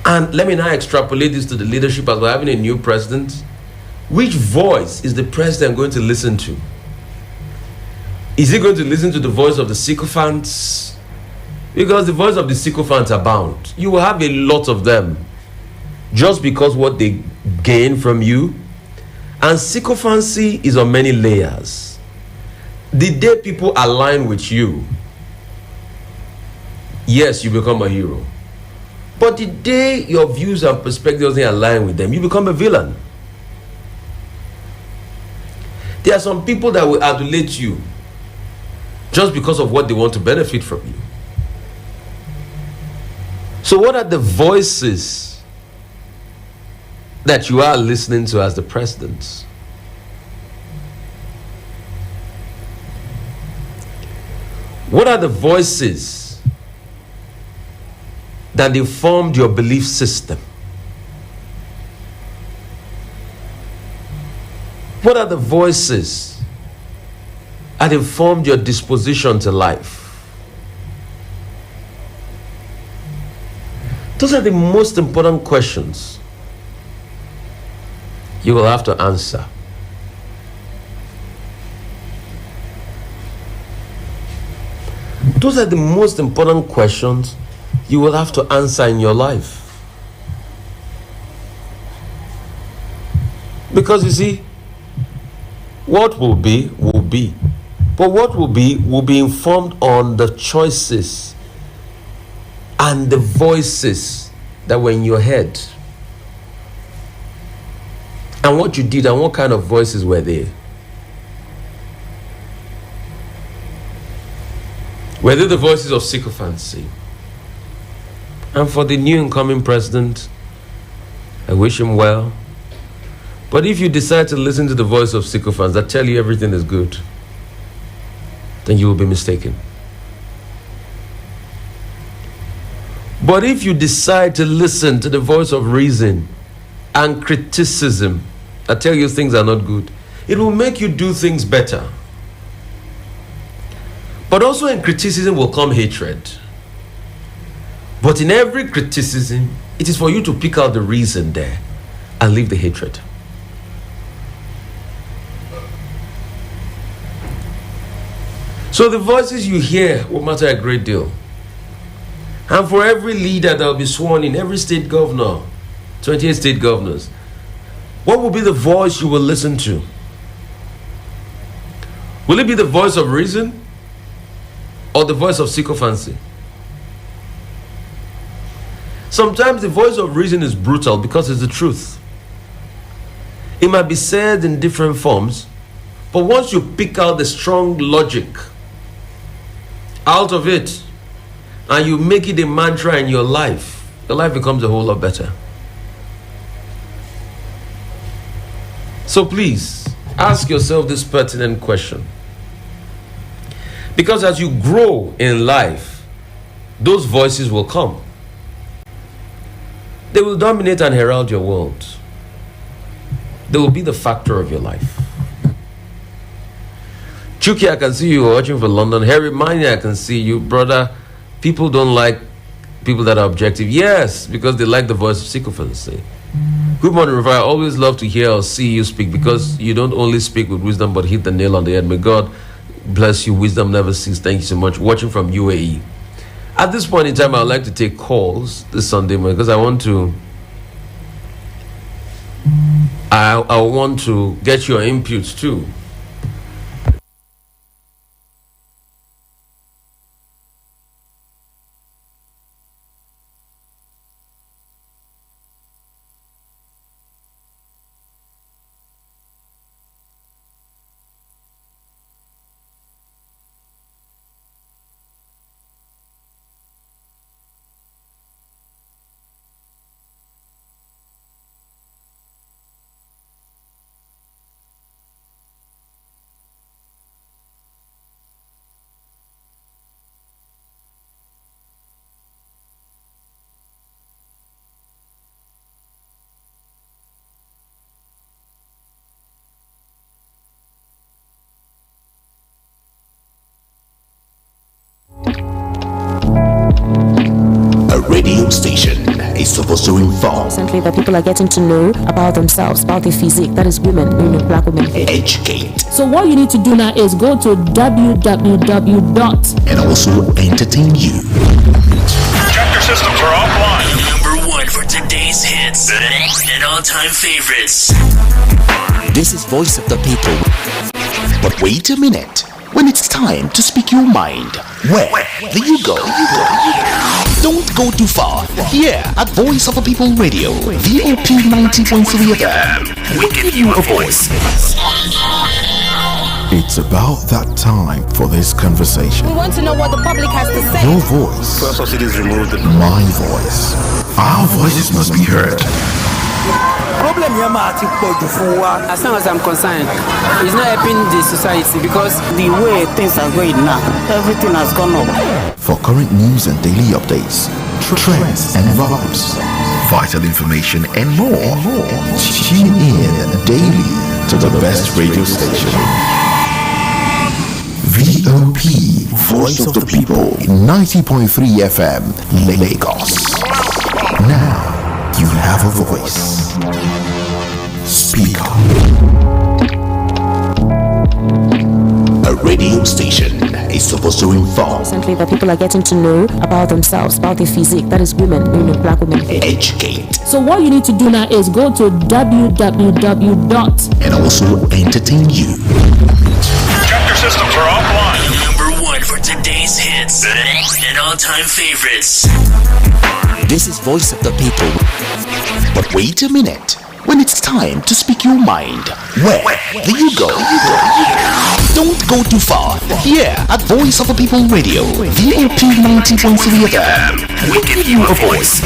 And let me now extrapolate this to the leadership as we're having a new president. Which voice is the president going to listen to? Is he going to listen to the voice of the sycophants? Because the voice of the sycophants abound. You will have a lot of them just because what they gain from you. And sycophancy is on many layers. The day people align with you, yes, you become a hero. But the day your views and perspectives don't align with them, you become a villain. There are some people that will adulate you just because of what they want to benefit from you. So what are the voices that you are listening to as the president? What are the voices that informed your belief system? What are the voices that informed your disposition to life? Those are the most important questions you will have to answer. Those are the most important questions you will have to answer in your life. Because you see, what will be, will be. But what will be informed on the choices and the voices that were in your head. And what you did and what kind of voices were there. Were they the voices of sycophancy? And for the new incoming president, I wish him well. But if you decide to listen to the voice of sycophants that tell you everything is good, then you will be mistaken. But if you decide to listen to the voice of reason and criticism that tell you things are not good, it will make you do things better. But also in criticism will come hatred. But in every criticism, it is for you to pick out the reason there and leave the hatred. So the voices you hear will matter a great deal. And for every leader that will be sworn in, every state governor, 28 state governors, what will be the voice you will listen to? Will it be the voice of reason or the voice of sycophancy? Sometimes the voice of reason is brutal because it's the truth. It might be said in different forms, but once you pick out the strong logic out of it and you make it a mantra in your life becomes a whole lot better. So please ask yourself this pertinent question. Because as you grow in life, those voices will come. They will dominate and herald your world. They will be the factor of your life. Chuki, I can see you watching for London. Harry Mania, I can see you. Brother, people don't like people that are objective. Yes, because they like the voice of sycophancy. Good morning, Rufai. I always love to hear or see you speak because you don't only speak with wisdom but hit the nail on the head. May God bless you. Wisdom never ceases. Thank you so much. Watching from UAE. At this point in time, I would like to take calls this Sunday morning because I want to get your inputs too. Radio station is supposed to inform. Recently, that people are getting to know about themselves, about their physique. That is women, black women. Educate. So what you need to do now is go to www. And also entertain you. Chapter systems are offline. Number 1 for today's hits and all-time favorites. This is Voice of the People. But wait a minute. When it's time to speak your mind, where do you go? Don't go too far. Here at Voice of the People Radio, VOP 90.3 FM, we give you a voice. It's about that time for this conversation. We want to know what the public has to say. Your voice. First subsidies removed. My voice. Our voices must be heard. Problem here, as long as I'm concerned, it's not helping the society because the way things are going now, everything has gone up. For current news and daily updates, trends and vibes, vital information and more. Tune in daily to the best radio station. VOP, Voice of the People, 90.3 FM, Lagos. Now you have a voice. Speak up. A radio station is supposed to inform. Recently, that people are getting to know about themselves, about their physique. That is women, black women. Educate. So what you need to do now is go to www. And also entertain you. Chapter systems are offline. Number 1 for today's hits and all-time favorites. This is Voice of the People. But wait a minute. When it's time to speak your mind, where do you go? Don't go too far. Here at Voice of the People Radio, VOP 90.3 FM, we give you a voice.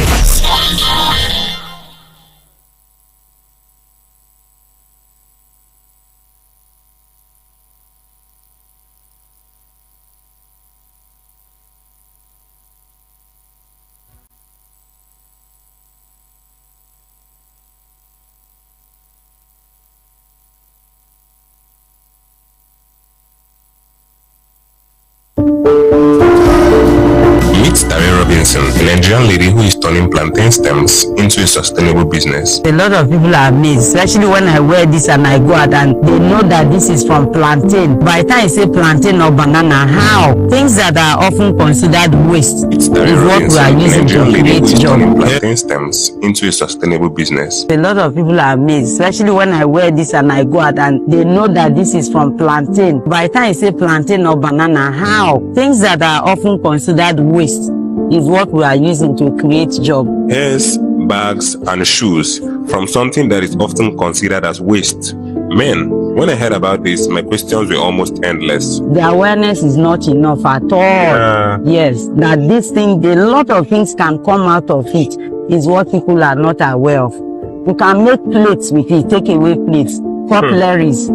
A Nigerian lady who is turning plantain stems into a sustainable business. A lot of people are amazed, especially when I wear this and I go out and they know that this is from plantain. By the time I say plantain or banana, how? Things that are often considered waste is what we are using to create jobs. Turning plantain stems into a sustainable business. A lot of people are amazed, especially when I wear this and I go out and they know that this is from plantain. By the time I say plantain or banana, how? Things that are often considered waste is what we are using to create job. Hairs, bags, and shoes from something that is often considered as waste. Men, when I heard about this, my questions were almost endless. The awareness is not enough at all. Yes, that this thing, a lot of things can come out of it, is what people are not aware of. You can make plates with it, take away plates, cutleries.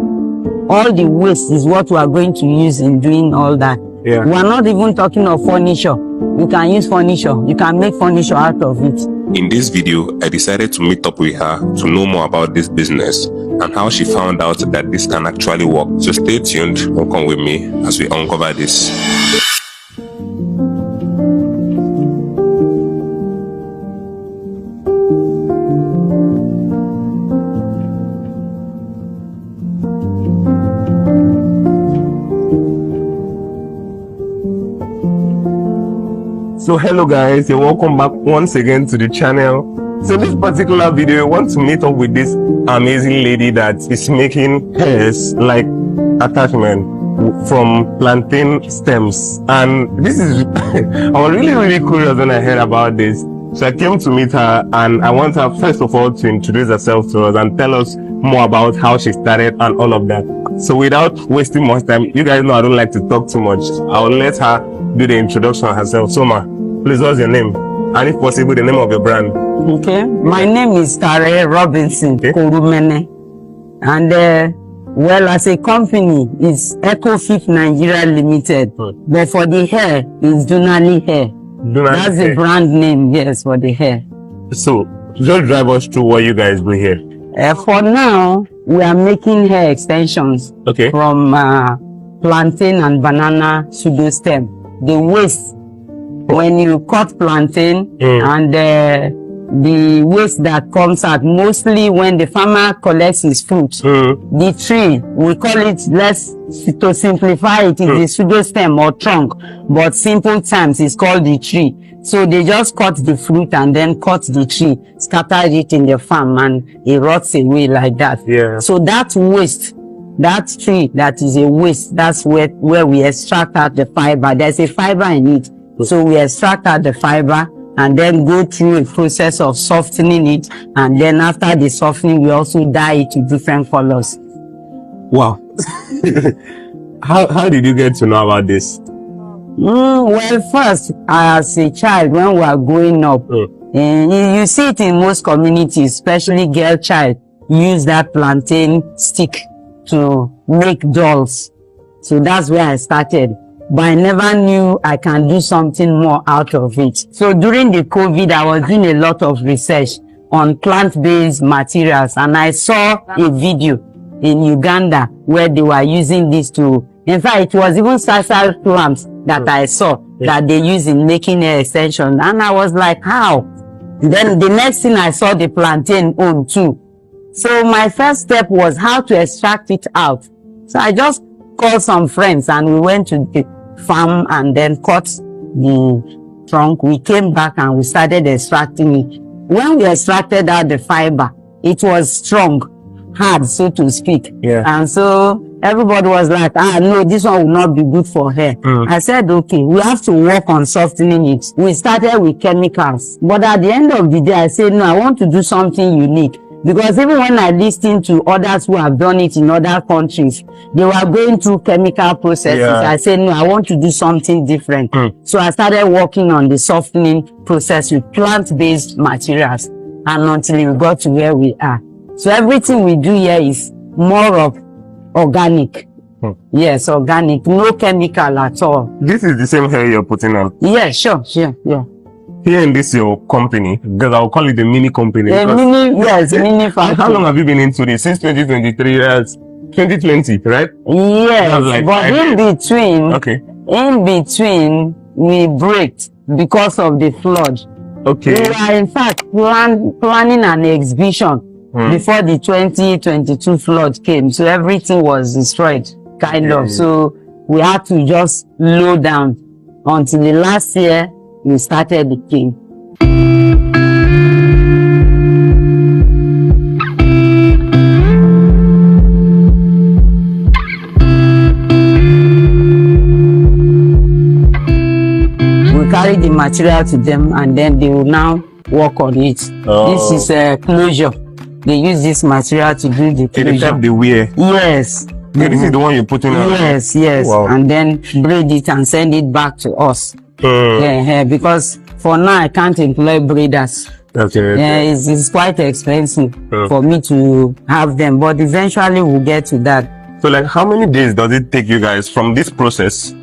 All the waste is what we are going to use in doing all that. We are not even talking of furniture. You can use furniture. You can make furniture out of it. In this video, I decided to meet up with her to know more about this business and how she found out that this can actually work. So stay tuned and come with me as we uncover this. So hello guys, you're welcome back once again to the channel. So this particular video, I want to meet up with this amazing lady that is making hairs like attachment from plantain stems. And this is, I was really curious when I heard about this. So I came to meet her and I want her first of all to introduce herself to us and tell us more about how she started and all of that. So without wasting much time, you guys know I don't like to talk too much. I'll let her do the introduction herself. So ma, please, what's your name? And if possible, the name of your brand. Okay. My name is Tare Robinson Korumene. And well, as a company, it's EcoFit Nigeria Limited. But for the hair, it's Dunali Hair. That's the brand name, yes, for the hair. So, just drive us through what you guys do here. For now, we are making hair extensions from plantain and banana pseudo stem. The waste, when you cut plantain and the waste that comes out, mostly when the farmer collects his fruit, the tree, we call it, to simplify it, is the pseudo stem or trunk, but simple terms it's called the tree. So they just cut the fruit and then cut the tree, scatter it in the farm, and it rots away like that. So that waste, that tree that is a waste, that's where we extract out the fiber. There's a fiber in it. So we extract out the fiber and then go through a process of softening it. And then after the softening, we also dye it to different colors. Wow. How did you get to know about this? Well, first, as a child, when we are growing up, you see it in most communities, especially girl child, use that plantain stick to make dolls. So that's where I started. But I never knew I can do something more out of it. So during the COVID, I was doing a lot of research on plant-based materials, and I saw a video in Uganda where they were using this to, in fact, it was even sasal plants that I saw that they use in making hair extension. And I was like, how? Then the next thing I saw the plantain own too. So my first step was how to extract it out. So I just called some friends and we went to the farm and then cut the trunk. We came back and we started extracting it. When we extracted out the fiber, it was strong, hard, so to speak. And so everybody was like, no, this one will not be good for hair. I said, okay, we have to work on softening it. We started with chemicals. But at the end of the day, I said, no, I want to do something unique. Because even when I listened to others who have done it in other countries, they were going through chemical processes. I said, no, I want to do something different. So I started working on the softening process with plant-based materials. And until we got to where we are. So everything we do here is more of organic. Yes, organic. No chemical at all. This is the same hair you're putting on? Yeah, sure. Here in this your company, because I'll call it a mini company. Mini factory. How long have you been into this? Since 2023, 2020, right? Yes, like, but in between, we braked because of the flood. We were in fact planning an exhibition before the 2022 flood came. So everything was destroyed, kind of. So we had to just slow down until the last year we started the thing. We carry the material to them, and then they will now work on it. This is a closure. They use this material to do the closure. The wear. Yes. This is the one you put in. Yes. Wow. And then braid it and send it back to us. Because for now I can't employ braiders. Okay. It's quite expensive for me to have them, but eventually we'll get to that. So like, how many days does it take you guys from this process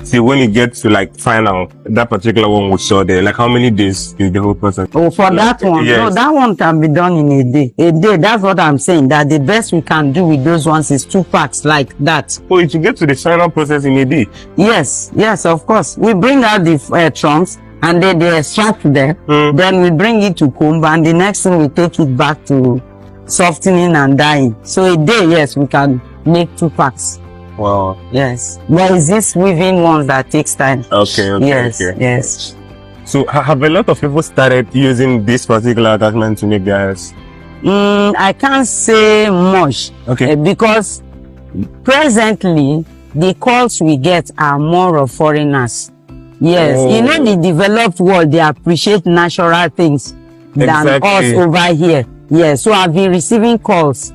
till when you get to like final that particular one we saw there? Like, how many days is the whole process? Oh, for that one, no, that one can be done in a day. A day, that's what I'm saying. That the best we can do with those ones is 2 parts like that. Oh, you get to the final process in a day? Yes, of course. We bring out the trunks, and then they extract them. Then we bring it to comb, and the next thing we take it back to softening and dyeing. So a day, yes, we can make 2 parts. Wow. Yes. But it's this weaving one that takes time. Okay. Yes. So have a lot of people started using this particular attachment to make theirs? I can't say much. Okay. Because presently, the calls we get are more of foreigners. Yes. You know, the developed world, they appreciate natural things than us over here. Yes. So I've been receiving calls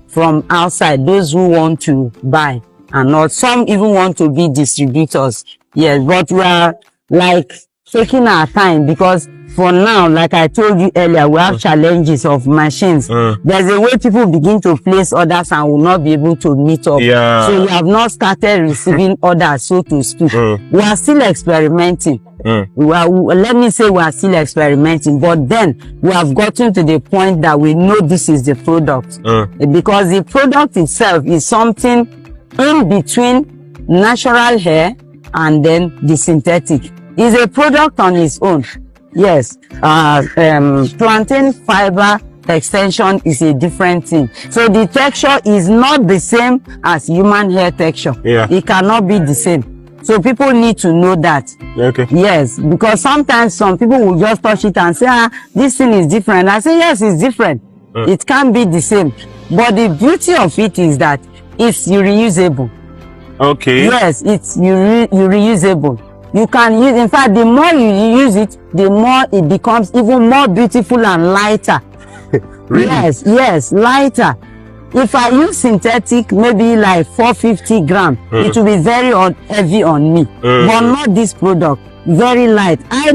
from outside, those who want to buy. And not some even want to be distributors. Yes, but we are like taking our time, because for now, like I told you earlier, we have challenges of machines. There's a way people begin to place orders and will not be able to meet up. So we have not started receiving orders, so to speak. We are still experimenting. Let me say we are still experimenting, but then we have gotten to the point that we know this is the product. Because the product itself is something in between natural hair and then the synthetic. Is a product on its own. Yes. Plantain fiber extension is a different thing. So the texture is not the same as human hair texture. It cannot be the same. So people need to know that. Yes, because sometimes some people will just touch it and say, this thing is different. I say, yes, it's different. It can't be the same. But the beauty of it is that it's reusable. Yes, it's reusable. You can use, in fact, the more you use it, the more it becomes even more beautiful and lighter. Really? Yes, lighter. If I use synthetic, maybe like 450 grams, it will be very heavy on me. But not this product. Very light. I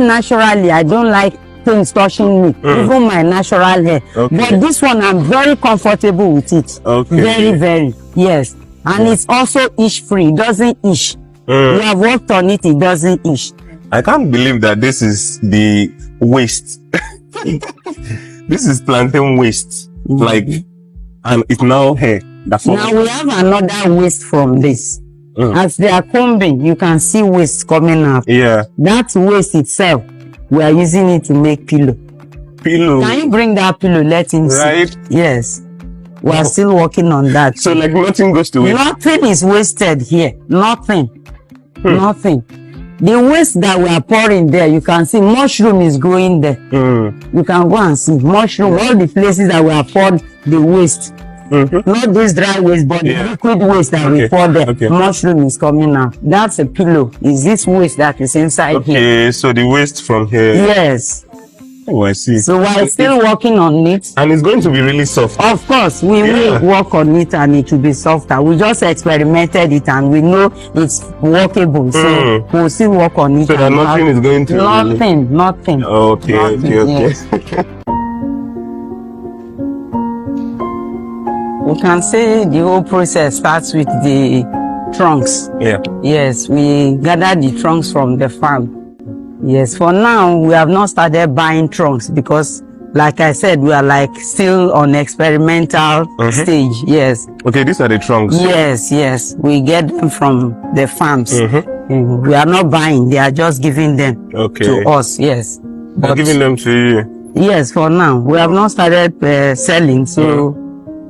don't like things touching me, even my natural hair. But this one, I'm very comfortable with it. Very, yes. And it's also itch-free. It doesn't itch. We have worked on it. It doesn't itch. I can't believe that this is the waste. This is plantain waste. Like, and it's now hair. Now we have another waste from this. As they are combing, you can see waste coming out. That waste itself, we are using it to make pillow. Can you bring that pillow? Let him see. Yes. We are still working on that. So like nothing goes to waste? Nothing is wasted here. Nothing. Nothing. The waste that we are pouring there, you can see mushroom is growing there. You can go and see mushroom. All the places that we have poured the waste. Not this dry waste, but the liquid waste that we pour there. Mushroom is coming out. That's a pillow. Is this waste that is inside here? So the waste from here. Yes. Oh, I see. So we're still working on it. And it's going to be really soft. Of course, we will work on it and it will be softer. We just experimented it and we know it's workable. So we'll still work on it. So that nothing is going to... Nothing. Okay. Yes. We can say the whole process starts with the trunks. Yes, we gather the trunks from the farm. Yes, for now, we have not started buying trunks because, like I said, we are like still on experimental stage. Yes. Okay, these are the trunks. Yes. We get them from the farms. We are not buying. They are just giving them to us. Yes. They're giving them to you? Yes, for now. We have not started selling, so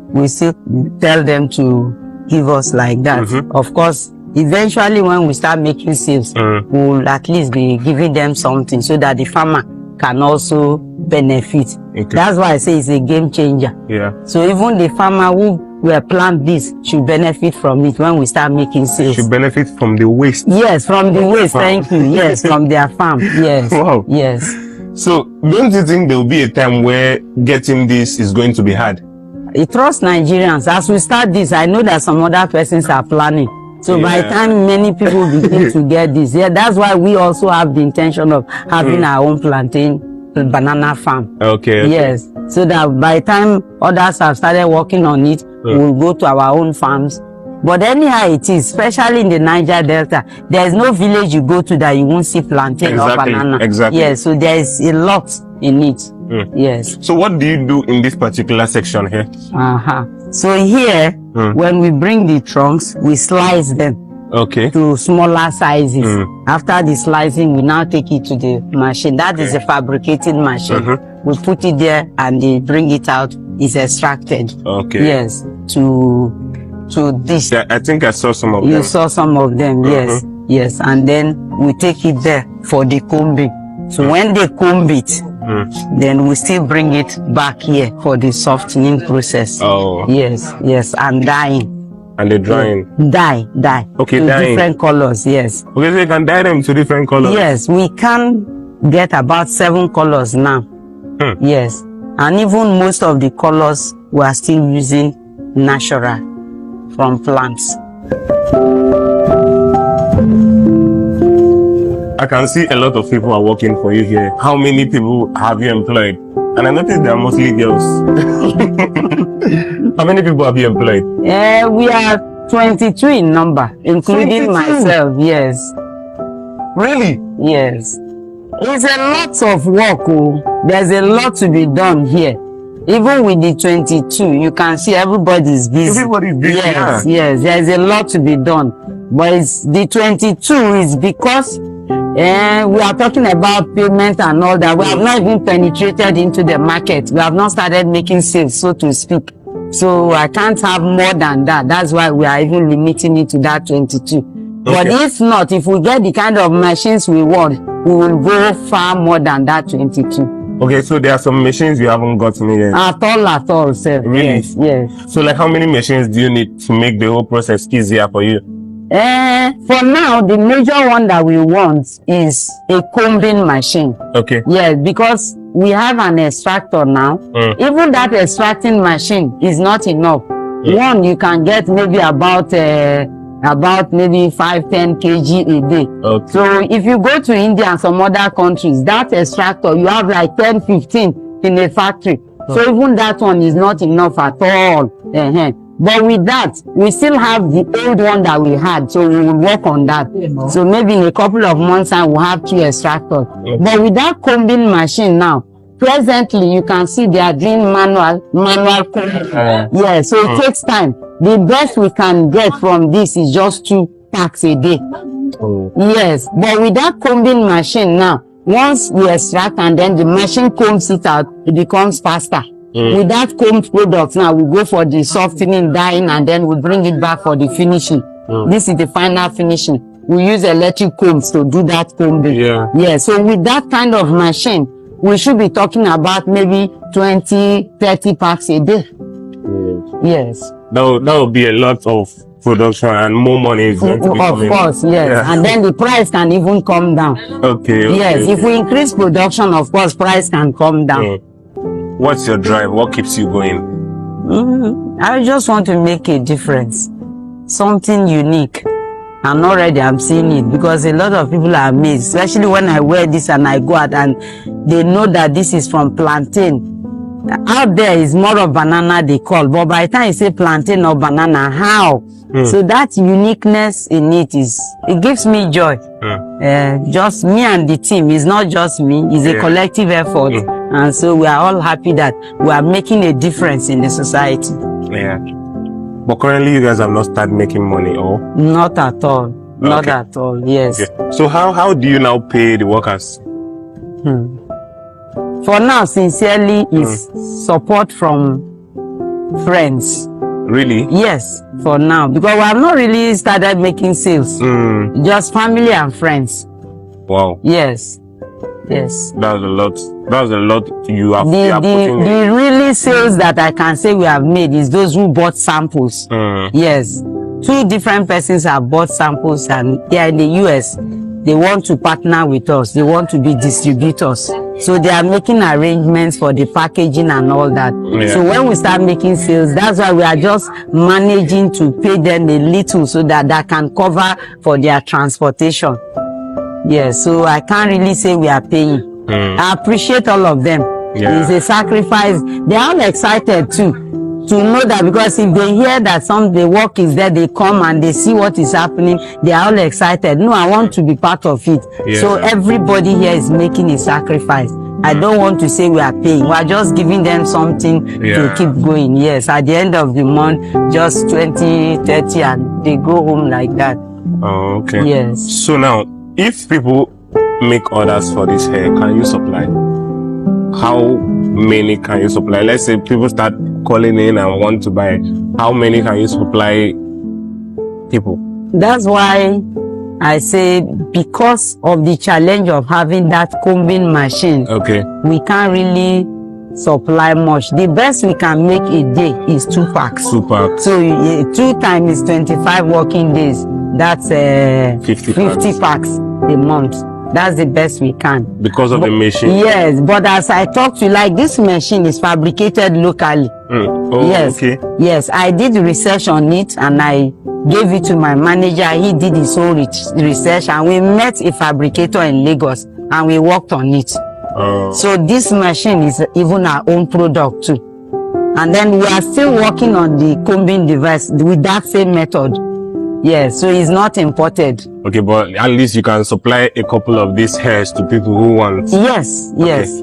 we still tell them to give us like that. Of course, eventually, when we start making sales, we'll at least be giving them something so that the farmer can also benefit. That's why I say it's a game changer. So even the farmer who we plant this should benefit from it when we start making sales. Should benefit from the waste. Yes, from the waste. Thank you. Yes, from their farm. Yes. Wow. Yes. So don't you think there will be a time where getting this is going to be hard? I trust Nigerians. As we start this, I know that some other persons are planning. So by the time many people begin to get this, that's why we also have the intention of having our own plantain banana farm. Okay. Yes. So that by the time others have started working on it, we'll go to our own farms. But anyhow it is, especially in the Niger Delta, there is no village you go to that you won't see plantain or banana. Exactly. Yes, so there is a lot in it. Yes. So what do you do in this particular section here? So here, when we bring the trunks, we slice them to smaller sizes. After the slicing, we now take it to the machine. That is a fabricating machine. We put it there and they bring it out. It's extracted. Yes. To this. Yeah, I think I saw some of them. You saw some of them, yes. Yes. And then we take it there for the combing. So when they comb it, then we still bring it back here for the softening process. Yes, yes, and dyeing. And the drying? Dye. Okay, to dyeing. Different colors, yes. Okay, so you can dye them to different colors? Yes, we can get about 7 colors now. Yes, and even most of the colors we are still using natural from plants. I can see a lot of people are working for you here. How many people have you employed? And I noticed they are mostly girls. How many people have you employed? We are 22 in number, including 22? myself, yes. Really? Yes. It's a lot of work. There's a lot to be done here. Even with the 22, you can see everybody's busy. Everybody's busy. Yes, yes. There's a lot to be done. But the 22 is because we are talking about payment and all that. We have not even penetrated into the market. We have not started making sales, so to speak. So I can't have more than that. That's why we are even limiting it to that 22. But if not, if we get the kind of machines we want, we will go far more than that 22. Okay, so there are some machines you haven't gotten yet. At all, sir. Really? Yes. So like how many machines do you need to make the whole process easier for you? For now, the major one that we want is a combing machine. Okay. Yes, because we have an extractor now. Even that extracting machine is not enough. One, you can get maybe about maybe 5-10 kg a day. So if you go to India and some other countries, that extractor, you have like 10-15 in a factory. So even that one is not enough at all. But with that, we still have the old one that we had, so we will work on that. So maybe in a couple of months time, we'll have 2 extractors. But with that combing machine now, presently you can see they are doing manual combing. Yeah, so it takes time. The best we can get from this is just 2 packs a day. Yes, but with that combing machine now, once we extract and then the machine combs it out, it becomes faster. With that combed product now, we go for the softening, dyeing, and then we bring it back for the finishing. This is the final finishing. We use electric combs to do that combing. Yeah, so with that kind of machine, we should be talking about maybe 20-30 packs a day. Yes. That would be a lot of production and more money is going to be coming. Of course, yes. Yeah. And then the price can even come down. Okay. Yes, if we increase production, of course, price can come down. What's your drive? What keeps you going? I just want to make a difference. Something unique. And already I'm seeing it because a lot of people are amazed, especially when I wear this and I go out and they know that this is from plantain. Out there is more of banana they call, but by the time you say plantain or banana, how? So that uniqueness in it gives me joy. Just me and the team. It's not just me, it's a collective effort. And so we are all happy that we are making a difference in the society. Yeah. But currently you guys have not started making money, or? Not at all. Not at all, yes. Okay. So how do you now pay the workers? For now, sincerely, is support from friends. Really? Yes, for now. Because we have not really started making sales. Just family and friends. Wow. Yes. Yes. That was a lot you have put in. The really only sales that I can say we have made is those who bought samples. Yes, 2 different persons have bought samples, and here in the US, they want to partner with us. They want to be distributors. So they are making arrangements for the packaging and all that. So when we start making sales, that's why we are just managing to pay them a little so that that can cover for their transportation. Yes, so I can't really say we are paying. I appreciate all of them. It's a sacrifice. They are all excited too to know that, because if they hear that the work is there, they come and they see what is happening, they are all excited. No, I want to be part of it. So everybody here is making a sacrifice. I don't want to say we are paying. We are just giving them something to keep going. Yes, at the end of the month, just 20, 30, and they go home like that. Oh, okay. Yes. So now, if people make orders for this hair, can you supply? How many can you supply? Let's say people start calling in and want to buy. How many can you supply people? That's why I say, because of the challenge of having that combing machine, we can't really supply much. The best we can make a day is 2 packs. 2 packs. So 2 times 25 working days. That's 50 packs a month. That's the best we can. Because of the machine? Yes, but as I talked to you, like, this machine is fabricated locally. Oh, yes. Okay. Yes, I did research on it and I gave it to my manager. He did his own research, and we met a fabricator in Lagos and we worked on it. So this machine is even our own product too. And then we are still working on the combing device with that same method. Yes, so it's not imported. Okay, but at least you can supply a couple of these hairs to people who want. Yes, yes.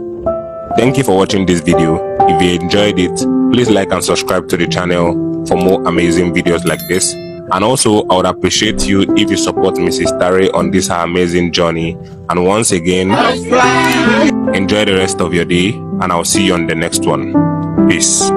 Thank you for watching this video. If you enjoyed it, please like and subscribe to the channel for more amazing videos like this. And also, I would appreciate you if you support Mrs. Tare on this amazing journey. And once again, enjoy the rest of your day, and I'll see you on the next one. Peace.